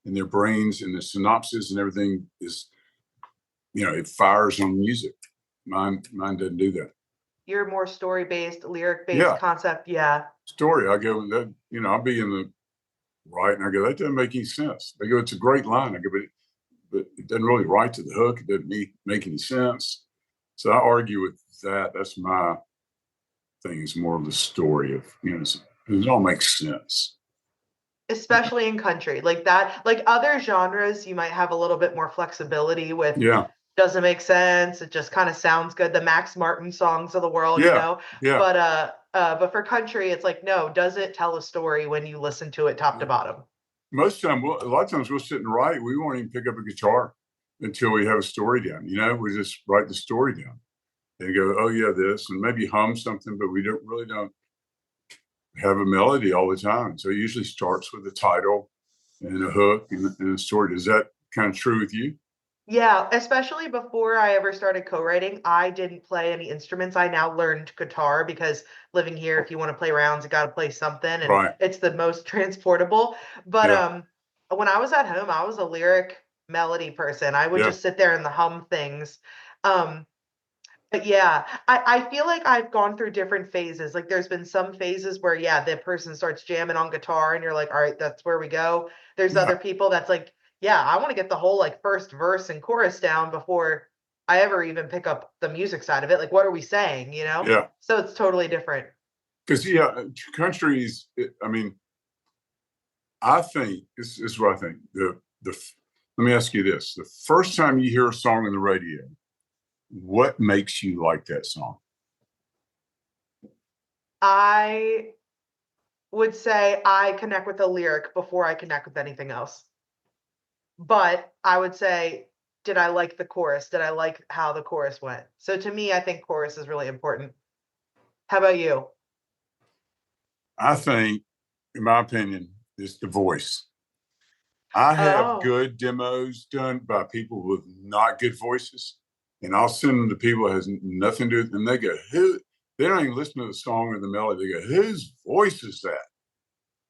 B: in their brains, and the synopsis and everything is, it fires on music. Mine doesn't do that.
A: You're more story-based, lyric-based concept. Yeah.
B: Story. I go, I'll be in the right, and I go, that doesn't make any sense. They go, it's a great line. I go, but it doesn't really write to the hook. It doesn't make any sense. So I argue with that. That's my thing. It's more of the story of, it all makes sense.
A: Especially in country, like that, like other genres, you might have a little bit more flexibility with doesn't make sense. It just kind of sounds good. The Max Martin songs of the world, you
B: Yeah,
A: know.
B: yeah.
A: But for country, it's like, no, does it tell a story when you listen to it top to bottom?
B: Most of the time, a lot of times we'll sit and write. We won't even pick up a guitar until we have a story down. We just write the story down and go, oh yeah, this, and maybe hum something, but we don't have a melody all the time. So it usually starts with a title and a hook and a story. Is that kind of true with you?
A: Yeah, especially before I ever started co-writing, I didn't play any instruments. I now learned guitar because living here, if you want to play rounds, you got to play something, and
B: Right.
A: it's the most transportable. But
B: Yeah.
A: when I was at home, I was a lyric melody person. I would
B: Yeah.
A: just sit there and the hum things. Um, but yeah, I feel like I've gone through different phases. Like there's been some phases where, yeah, the person starts jamming on guitar and you're like, all right, that's where we go. There's
B: Yeah.
A: other people that's like, yeah, I want to get the whole like first verse and chorus down before I ever even pick up the music side of it. Like, what are we saying, you know?
B: Yeah.
A: So it's totally different.
B: Because countries. I mean, I think this is what I think. The Let me ask you this: the first time you hear a song on the radio, what makes you like that song?
A: I would say I connect with the lyric before I connect with anything else. But I would say, did I like the chorus? Did I like how the chorus went? So to me, I think chorus is really important. How about you?
B: I think, in my opinion, it's the voice. I have
A: Oh,
B: good demos done by people with not good voices, and I'll send them to people that has nothing to do with, and they go, "Who?" They don't even listen to the song or the melody. They go, "Whose voice is that?"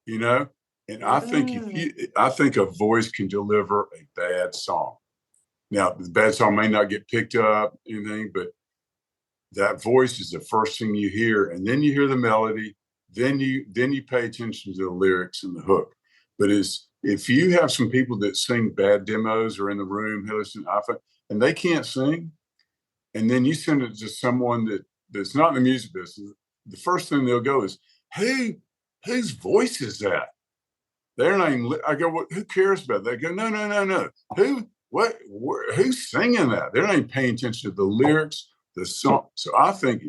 B: You know. And
A: mm,
B: I think a voice can deliver a bad song. Now, the bad song may not get picked up, anything, but that voice is the first thing you hear, and then you hear the melody, then you pay attention to the lyrics and the hook. But is if you have some people that sing bad demos or in the room, hey, listen, and they can't sing, and then you send it to someone that's not in the music business, the first thing they'll go is, "Who, whose voice is that?" They're not even. I go, "What? Who cares about that?" They go, "No, no, no, no. Who? What? Who's singing that?" They're not even paying attention to the lyrics, the song. So I think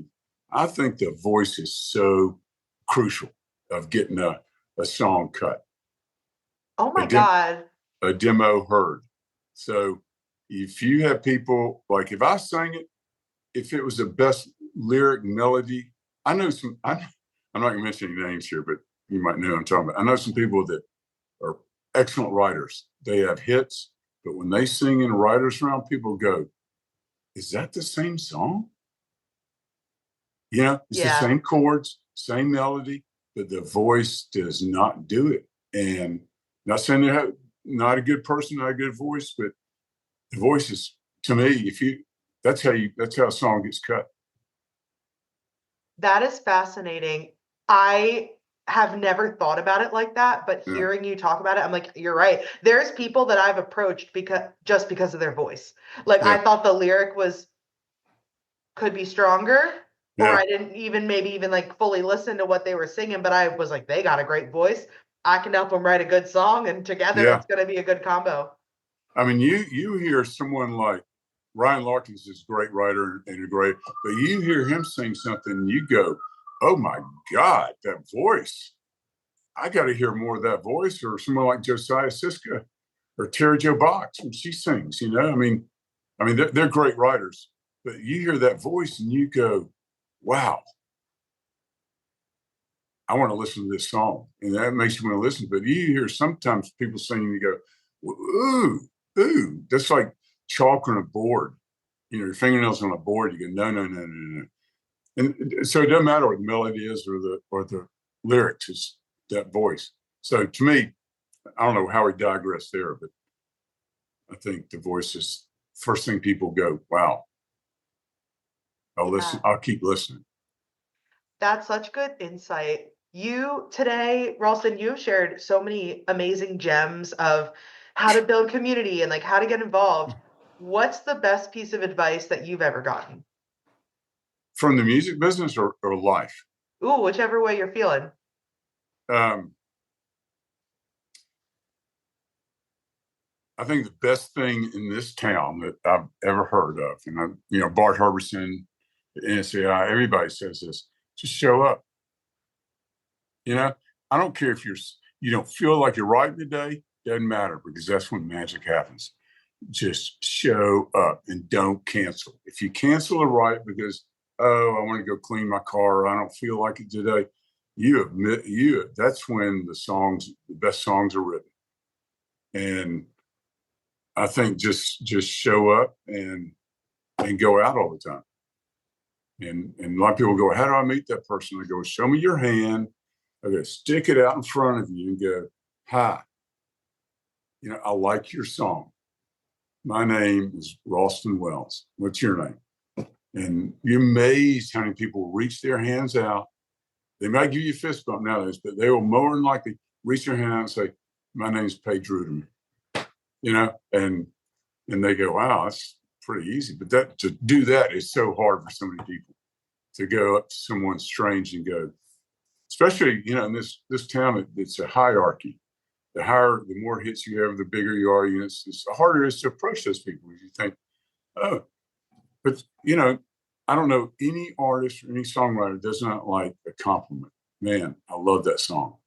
B: the voice is so crucial of getting a song cut,
A: oh
B: a
A: my
B: dem,
A: God.
B: a demo heard. So if you have people like if I sang it, if it was the best lyric melody, I know some. I'm not going to mention any names here, but you might know what I'm talking about. I know some people that are excellent writers. They have hits, but when they sing in a writer's round, people go, "Is that the same song?" It's the
A: Yeah.
B: same chords, same melody, but the voice does not do it. And not saying they're not a good person, not a good voice, but the voice is, to me, if you that's how a song gets cut.
A: That is fascinating. I have never thought about it like that, but
B: Yeah,
A: hearing you talk about it, I'm like, you're right. There's people that I've approached because of their voice. Like I
B: yeah,
A: thought the lyric was could be stronger, or
B: yeah,
A: I didn't even maybe even like fully listen to what they were singing, but I was like, they got a great voice. I can help them write a good song, and together
B: yeah.
A: it's going to be a good combo.
B: I mean, you hear someone like Ryan Larkins is a great writer and a great, but you hear him sing something, and you go, "Oh my God, that voice! I got to hear more of that voice." Or someone like Josiah Siska or Terry Jo Box when she sings. I mean, they're great writers, but you hear that voice and you go, "Wow, I want to listen to this song," and that makes you want to listen. But you hear sometimes people singing, you go, "Ooh, ooh," that's like chalk on a board. Your fingernails on a board. You go, "No, no, no, no, no." And so it doesn't matter what the melody is or the lyrics. It's that voice. So to me, I don't know how we digress there, but I think the voice is first thing people go, "Wow, I'll listen.
A: Yeah.
B: I'll keep listening."
A: That's such good insight. You today, Ralston, you've shared so many amazing gems of how to build community and like how to get involved. What's the best piece of advice that you've ever gotten?
B: From the music business or life.
A: Ooh, whichever way you're feeling.
B: Um, I think the best thing in this town that I've ever heard of, and Bart Herberson, NSAI, everybody says this: just show up. I don't care if you don't feel like you're writing today. Doesn't matter, because that's when magic happens. Just show up and don't cancel. If you cancel a write because, oh, I want to go clean my car, or I don't feel like it today, that's when the best songs are written. And I think just show up and go out all the time. And a lot of people go, how do I meet that person? I go, show me your hand. Okay, stick it out in front of you and go, hi, I like your song. My name is Ralston Wells. What's your name? And you're amazed how many people reach their hands out. They might give you a fist bump nowadays, but they will more than likely reach their hand out and say, my name is Paige Ruderman. And they go, wow, that's pretty easy. But to do that is so hard for so many people, to go up to someone strange and go, especially, in this town, it's a hierarchy. The more hits you have, the bigger you are. It's harder it is to approach those people. You think, oh, but I don't know any artist or any songwriter does not like a compliment. Man, I love that song.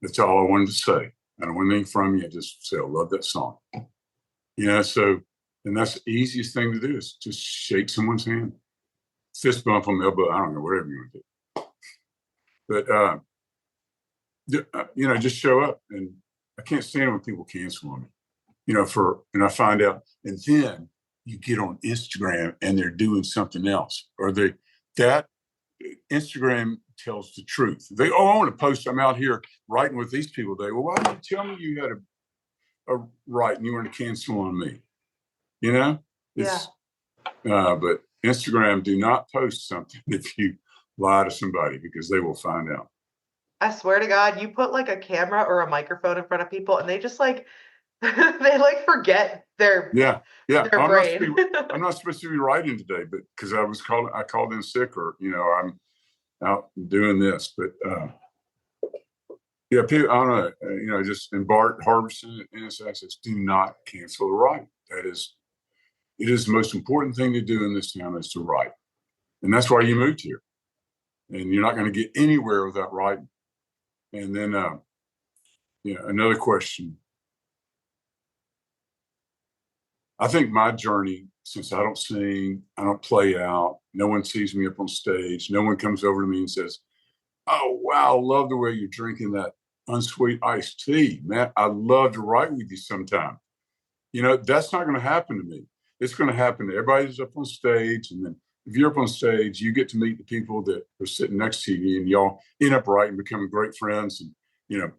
B: That's all I wanted to say. I don't want anything from you. I just say, I love that song. So, and that's the easiest thing to do, is just shake someone's hand, fist bump on the elbow. I don't know, whatever you want to do. But, just show up. And I can't stand it when people cancel on me, and I find out, and then you get on Instagram and they're doing something else, or that Instagram tells the truth. I want to post, I'm out here writing with these people today. Well, why didn't you tell me you had a write and you weren't to cancel on me?
A: Yeah.
B: But Instagram, do not post something if you lie to somebody, because they will find out.
A: I swear to God, you put like a camera or a microphone in front of people and they just they forget their brain.
B: I'm not supposed to be writing today, but because I called in sick, or I'm out doing this. But people, I don't know, just in Bart Harbison at NSI says, do not cancel a write. It is the most important thing to do in this town, is to write, and that's why you moved here. And you're not going to get anywhere without writing. And then, another question. I think my journey, since I don't sing, I don't play out, no one sees me up on stage, no one comes over to me and says, oh, wow, love the way you're drinking that unsweet iced tea. Man, I'd love to write with you sometime. That's not going to happen to me. It's going to happen to everybody who's up on stage. And then if you're up on stage, you get to meet the people that are sitting next to you, and y'all end up writing, becoming great friends, and,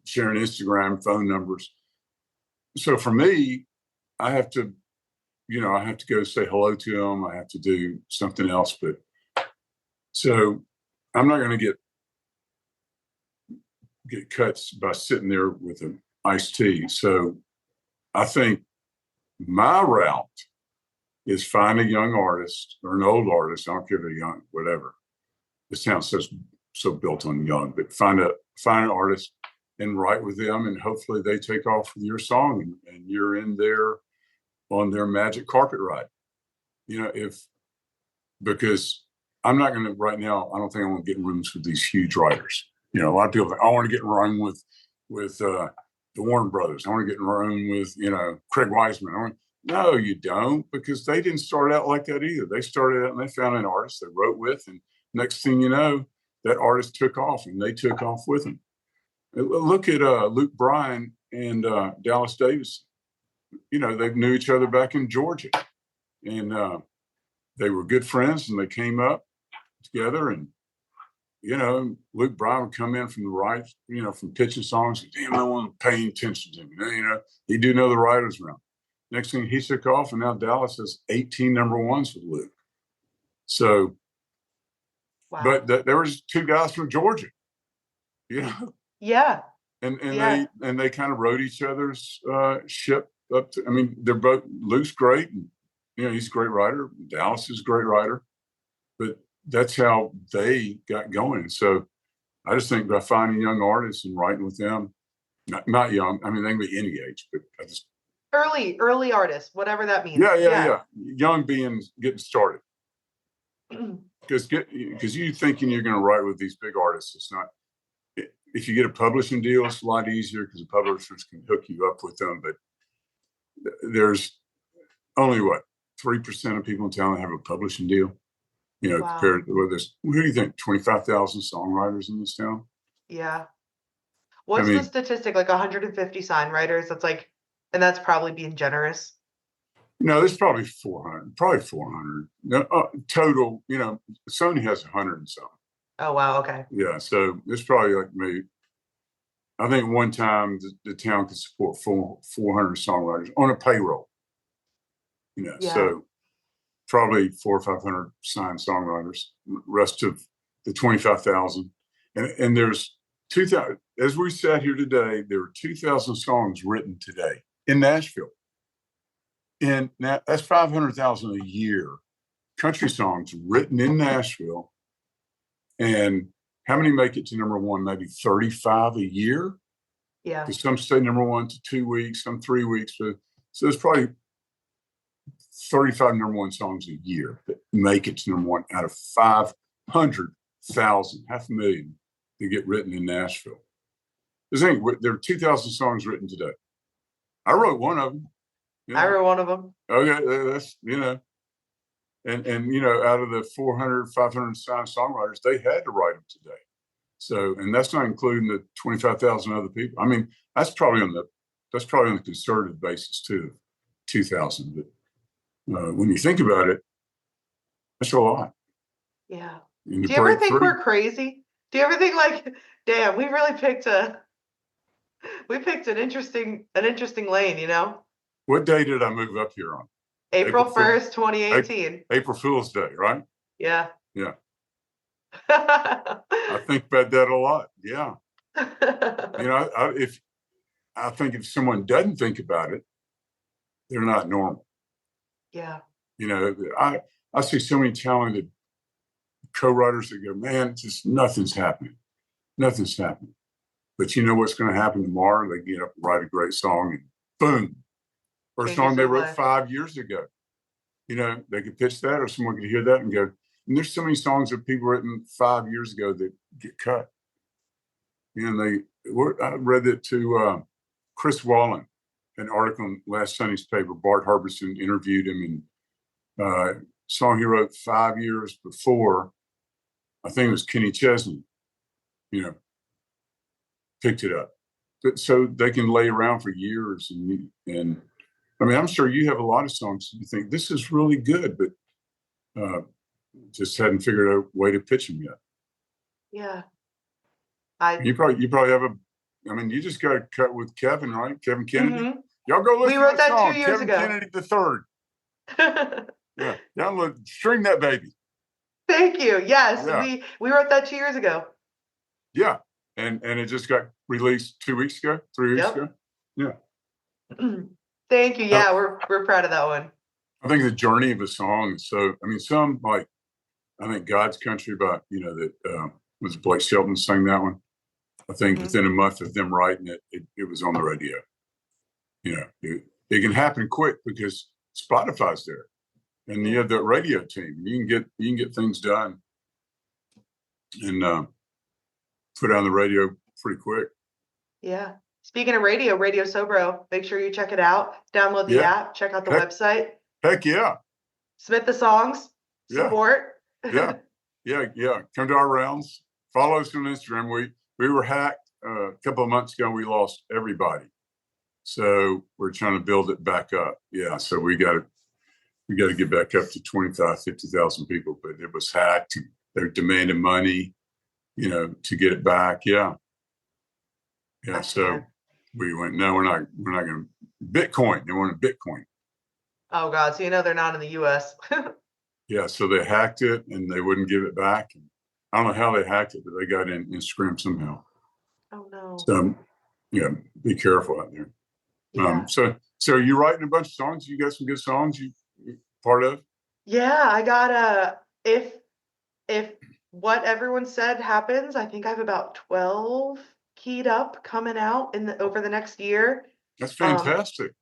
B: sharing Instagram, phone numbers. So for me, I have to go say hello to them. I have to do something else. But so I'm not going to get cuts by sitting there with an iced tea. So I think my route is find a young artist or an old artist. I don't care if they're young, whatever. This sounds so built on young, but find an artist and write with them, and hopefully they take off with your song, and you're in there on their magic carpet ride. Because I'm not going to right now. I don't think I want to get in rooms with these huge writers. A lot of people think, I want to get in a room with the Warren Brothers. I want to get in a room with Craig Wiseman. No, you don't, because they didn't start out like that either. They started out and they found an artist they wrote with, and next thing you know, that artist took off, and they took off with him. Look at Luke Bryan and Dallas Davis. They knew each other back in Georgia, and they were good friends, and they came up together. And Luke Bryan would come in from the right, from pitching songs. Damn, no one paying attention to him. He do know the writers around. Next thing, he took off, and now Dallas has 18 number ones with Luke. So, wow. But there was two guys from Georgia,
A: Yeah.
B: And they kind of rode each other's ship up to, Luke's great, and he's a great writer. Dallas is a great writer, but that's how they got going. So I just think by finding young artists and writing with them, not young, they can be any age, but
A: early artists, whatever that means.
B: Yeah. Young beings getting started. Because you thinking you're going to write with these big artists, it's not. If you get a publishing deal, it's a lot easier because the publishers can hook you up with them. But there's only 3% of people in town that have a publishing deal.
A: Wow.
B: Compared to this, who do you think? 25,000 songwriters in this town?
A: Yeah. What's the statistic? Like 150 signwriters? That's like, and that's probably being generous.
B: No, there's probably 400. Probably 400 total. Sony has 100 and something.
A: Oh wow. Okay.
B: Yeah, so there's probably like maybe. I think one time the town could support 400 songwriters on a payroll. So probably 400 or 500 signed songwriters. Rest of the 25,000, and there's 2,000. As we sat here today, there were 2,000 songs written today in Nashville, and that's 500,000 a year. Country songs written in Nashville, and how many make it to number one? Maybe 35 a year.
A: Yeah.
B: Because some stay number one to 2 weeks, some 3 weeks. But so it's probably 35 number one songs a year that make it to number one out of 500,000, 500,000 that get written in Nashville. There are 2,000 songs written today. I wrote one of them.
A: I wrote one of them.
B: Okay, that's And out of the 400, 500 signed songwriters, they had to write them today. So, and that's not including the 25,000 other people. I mean, that's probably on the conservative basis too, 2,000. But when you think about it, that's a lot.
A: Yeah. Do you ever think we're crazy? Do you ever think like, damn, we really picked an interesting lane,
B: What day did I move up here on?
A: April 1st, 2018.
B: April Fool's Day, right?
A: Yeah.
B: Yeah. I think about that a lot. Yeah. I think if someone doesn't think about it, they're not normal.
A: Yeah.
B: I see so many talented co-writers that go, man, just nothing's happening. Nothing's happening. But you know what's going to happen tomorrow? They get up and write a great song and boom. Or a song they wrote 5 years ago. They could pitch that or someone could hear that and go, and there's so many songs that people written 5 years ago that get cut. I read it to Chris Wallen, an article in last Sunday's paper. Bart Harbison interviewed him, and song he wrote 5 years before, I think it was Kenny Chesney, picked it up. But so they can lay around for years and I mean, I'm sure you have a lot of songs you think this is really good, but just hadn't figured out a way to pitch them yet.
A: Yeah.
B: You probably have you just got to cut with Kevin, right? Kevin Kennedy.
A: Mm-hmm.
B: Y'all go listen
A: to that. We wrote that
B: song,
A: 2 years
B: Kevin
A: ago.
B: Kennedy the third. Yeah. Y'all string that baby.
A: Thank you. Yes. Yeah. We wrote that 2 years ago.
B: Yeah. And it just got released 2 weeks ago, 3 weeks ago. Yeah.
A: Thank you. Yeah, we're proud of that one.
B: I think the journey of a song is some like, I think God's Country about, that was Blake Shelton sang that one. I think within a month of them writing it, it was on the radio. It can happen quick because Spotify's there. And you have the radio team. You can get things done and put on the radio pretty quick.
A: Yeah. Speaking of Radio SoBro, make sure you check it out. Download the app. Check out the website.
B: Heck yeah.
A: Submit the songs. Support.
B: Yeah. Come to our rounds. Follow us on Instagram. We were hacked a couple of months ago. We lost everybody. So we're trying to build it back up. Yeah. So we got to get back up to 25, 50,000 people. But it was hacked. They're demanding money, to get it back. Yeah. Yeah. So we went, no, we're not going to Bitcoin. They wanted Bitcoin.
A: Oh God. So they're not in the US.
B: Yeah. So they hacked it and they wouldn't give it back. And I don't know how they hacked it, but they got in Instagram somehow.
A: Oh no. So
B: be careful out there.
A: Yeah.
B: So are you writing a bunch of songs? You got some good songs you part of?
A: Yeah, I got if what everyone said happens, I think I have about 12 keyed up coming out over the next year.
B: That's fantastic.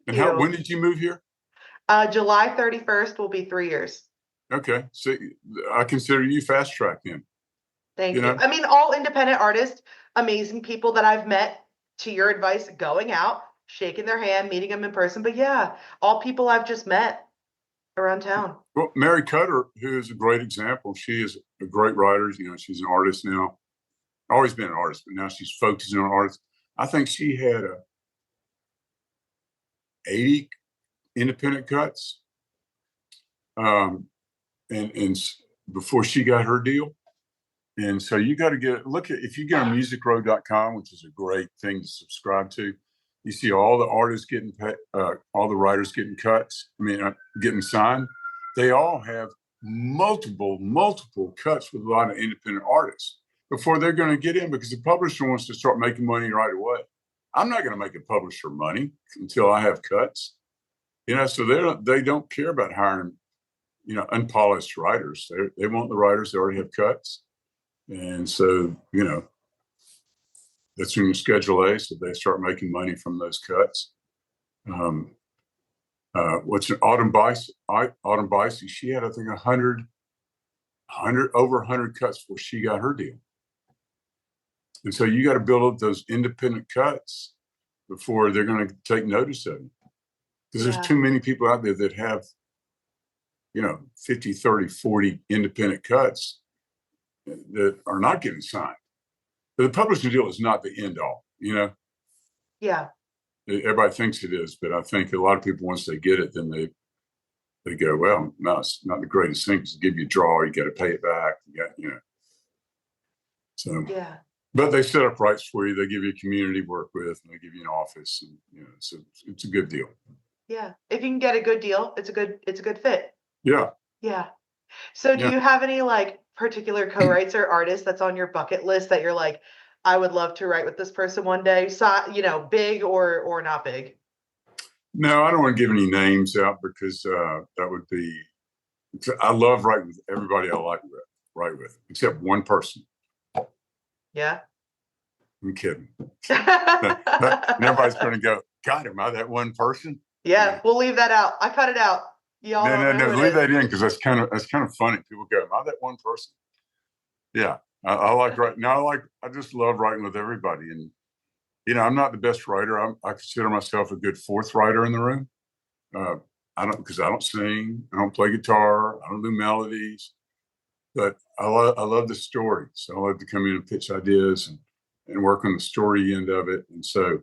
B: And
A: you.
B: when did you move here?
A: July 31st will be 3 years.
B: Okay. So I consider you fast track then.
A: Thank you. I mean, all independent artists, amazing people that I've met, to your advice, going out, shaking their hand, meeting them in person. But yeah, all people I've just met around town.
B: Well, Mary Cutter, who is a great example, she is a great writer. You know, she's an artist now. Always been an artist, but now she's focusing on artists. I think she had 80 independent cuts, and before she got her deal. And so you got to look at, if you get on musicrow.com, which is a great thing to subscribe to, you see all the artists getting all the writers getting cuts. I mean, getting signed. They all have multiple cuts with a lot of independent artists before they're going to get in, because the publisher wants to start making money right away. I'm not going to make a publisher money until I have cuts. You know, so they don't care about hiring, you know, unpolished writers. They want the writers that already have cuts. And so, you know, that's when you Schedule A, so they start making money from those cuts. What's an Autumn Bicey? She had, I think, 100 over 100 cuts before she got her deal. And so you got to build up those independent cuts before they're going to take notice of you. Because there's too many people out there that have, you know, 50, 30, 40 independent cuts that are not getting signed. But the publishing deal is not the end all, you know?
A: Yeah.
B: Everybody thinks it is, but I think a lot of people, once they get it, then they go, well, no, it's not the greatest thing to give you a draw. You got to pay it back. You know. So,
A: yeah.
B: But they set up rights for you. They give you a community to work with, and they give you an office, and you know, so it's a good deal.
A: Yeah. If you can get a good deal, it's a good fit.
B: Yeah.
A: Yeah. So do you have any like particular co-writes or artists that's on your bucket list that you're like, I would love to write with this person one day? So, you know, big or not big?
B: No, I don't want to give any names out because that would be. I love writing with everybody I like to write with, except one person.
A: Yeah.
B: I'm kidding. And everybody's going to go, God, am I that one person?
A: Yeah, we'll leave that out. I cut it out. Y'all
B: no, leave that in, because that's kind of funny. People go, am I that one person? Yeah, I like writing. Now I just love writing with everybody, and you know, I'm not the best writer. I consider myself a good fourth writer in the room. I don't sing, I don't play guitar, I don't do melodies, but I love the story. So I love to come in and pitch ideas and work on the story end of it. And so,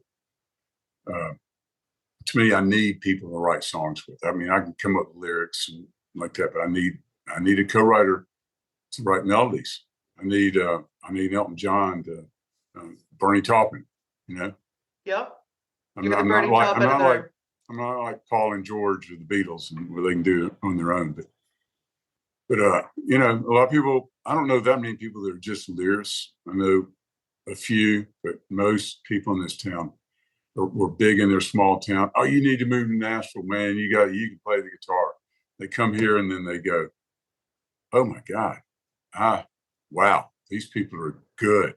B: to me, I need people to write songs with. I mean, I can come up with lyrics and like that, but I need a co-writer to write melodies. I need Elton John to Bernie Taupin, you know.
A: Yep.
B: I'm not like Paul and George or the Beatles, and where they can do it on their own. But you know, a lot of people. I don't know that many people that are just lyricists. I know a few, but most people in this town were big in their small town. Oh, you need to move to Nashville, man. You can play the guitar. They come here and then they go, oh my God, wow, these people are good,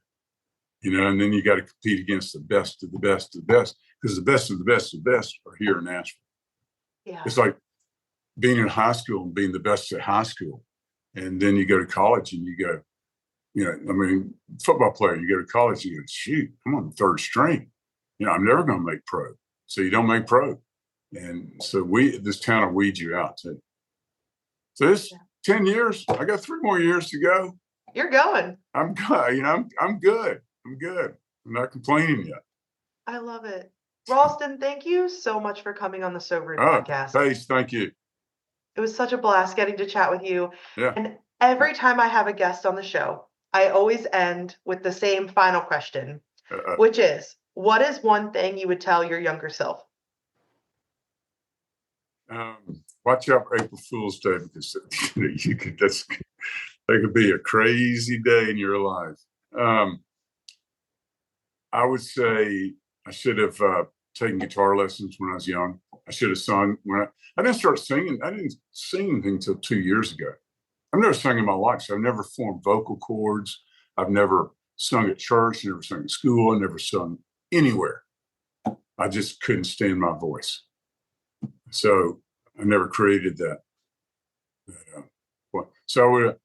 B: you know. And then you got to compete against the best of the best of the best, because the best of the best of the best are here in Nashville.
A: Yeah.
B: It's like being in high school and being the best at high school, and then you go to college and you go, you know, I mean, football player, you go to college, you go, shoot, I'm on the third string. You know, I'm never going to make pro. So you don't make pro. And so this town will weed you out too. So this 10 years, I got 3 more years to go.
A: You're going.
B: I'm good. You know, I'm good. I'm good. I'm not complaining yet.
A: I love it. Ralston, thank you so much for coming on the SoBro podcast.
B: Paige, thank you.
A: It was such a blast getting to chat with you.
B: Yeah.
A: And every time I have a guest on the show, I always end with the same final question, which is, what is one thing you would tell your younger self?
B: Watch out for April Fool's Day, because that could be a crazy day in your life. I would say I should have taken guitar lessons when I was young. I should have sung I didn't start singing. I didn't sing anything until 2 years ago. I've never sung in my life. So I've never formed vocal cords. I've never sung at church, never sung at school. I never sung anywhere. I just couldn't stand my voice. So I never created that. So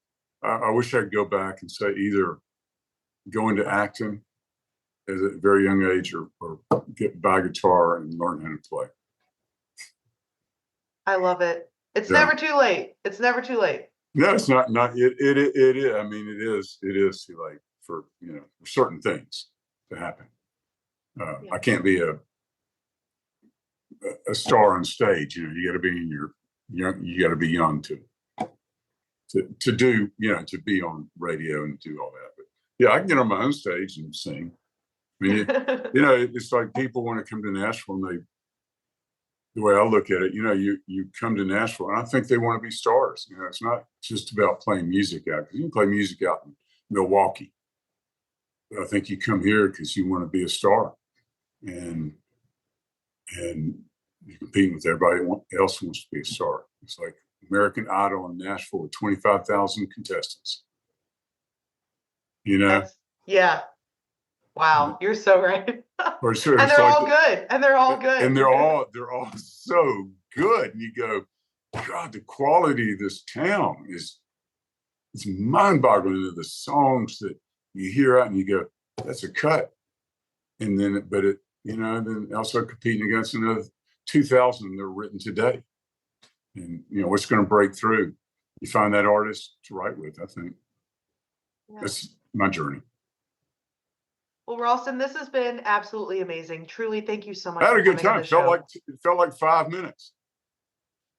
B: I wish I could go back and say either go into acting at a very young age or buy a guitar and learn how to play.
A: I love it. It's never too late. It's never too late.
B: No, it's not. It is. I mean, it is too late for for certain things to happen. I can't be a star on stage. You got to be you got to be young to do to be on radio and do all that. But yeah, I can get on my own stage and sing. I mean, it's like people want to come to Nashville, and the way I look at it, you come to Nashville, and I think they want to be stars. It's not just about playing music out, because you can play music out in Milwaukee. But I think you come here because you want to be a star, and you're competing with everybody else who wants to be a star. It's like American Idol in Nashville with 25,000 contestants.
A: Yeah. Wow, you're so right.
B: Sure,
A: and they're all good. And they're all good.
B: And they're all so good. And you go, God, the quality of this town it's mind-boggling. The songs that you hear out and you go, that's a cut. And then, then also competing against another 2,000 that are written today. And what's going to break through? You find that artist to write with. I think that's my journey.
A: Well, Ralston, this has been absolutely amazing. Truly, thank you so much.
B: I had a good time. It felt like 5 minutes.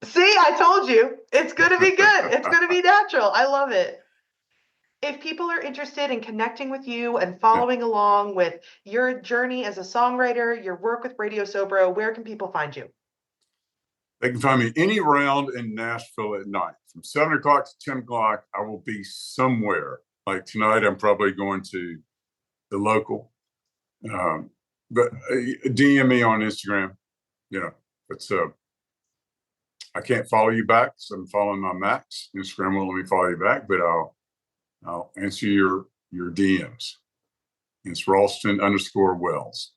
A: See, I told you. It's going to be good. It's going to be natural. I love it. If people are interested in connecting with you and following along with your journey as a songwriter, your work with Radio SoBro, where can people find you?
B: They can find me any round in Nashville at night. From 7 o'clock to 10 o'clock, I will be somewhere. Like tonight, I'm probably going to the local. But DM me on Instagram. But I can't follow you back, so I'm following my Macs. Instagram won't let me follow you back, but I'll answer your DMs. It's Ralston_Wells.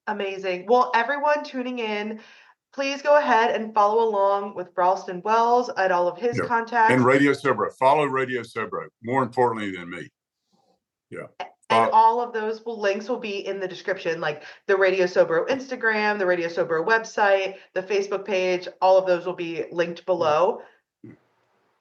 A: Amazing. Well, everyone tuning in, please go ahead and follow along with Ralston Wells at all of his contacts.
B: And Radio SoBro. Follow Radio SoBro, more importantly than me. Yeah.
A: And all of those links will be in the description, like the Radio SoBro Instagram, the Radio SoBro website, the Facebook page. All of those will be linked below.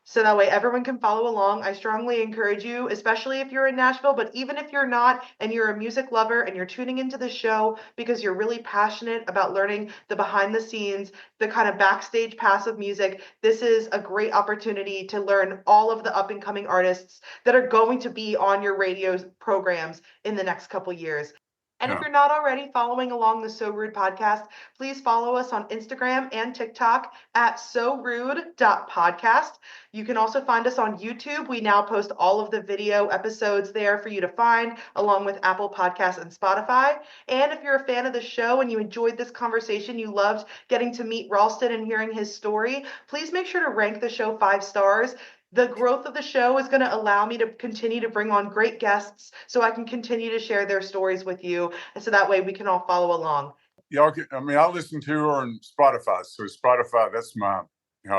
A: So that way everyone can follow along. I strongly encourage you, especially if you're in Nashville, but even if you're not and you're a music lover and you're tuning into the show because you're really passionate about learning the behind the scenes, the kind of backstage pass of music, this is a great opportunity to learn all of the up and coming artists that are going to be on your radio programs in the next couple years. And if you're not already following along the So Rude podcast, please follow us on Instagram and TikTok at sorude.podcast. You can also find us on YouTube. We now post all of the video episodes there for you to find, along with Apple Podcasts and Spotify. And if you're a fan of the show and you enjoyed this conversation, you loved getting to meet Ralston and hearing his story, please make sure to rank the show 5 stars. The growth of the show is going to allow me to continue to bring on great guests so I can continue to share their stories with you. And so that way we can all follow along.
B: I listen to her on Spotify. So Spotify, that's how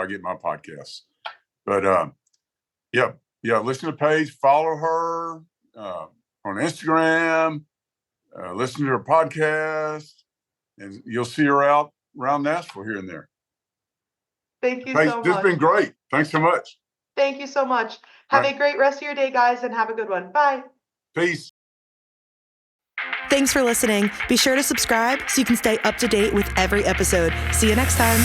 B: I get my podcasts. But listen to Paige, follow her on Instagram, listen to her podcast, and you'll see her out around Nashville here and there.
A: Thank you
B: Paige,
A: so much.
B: This has been great. Thanks so much.
A: Thank you so much. Have a great rest of your day, guys, and have a good one. Bye.
B: Peace.
C: Thanks for listening. Be sure to subscribe so you can stay up to date with every episode. See you next time.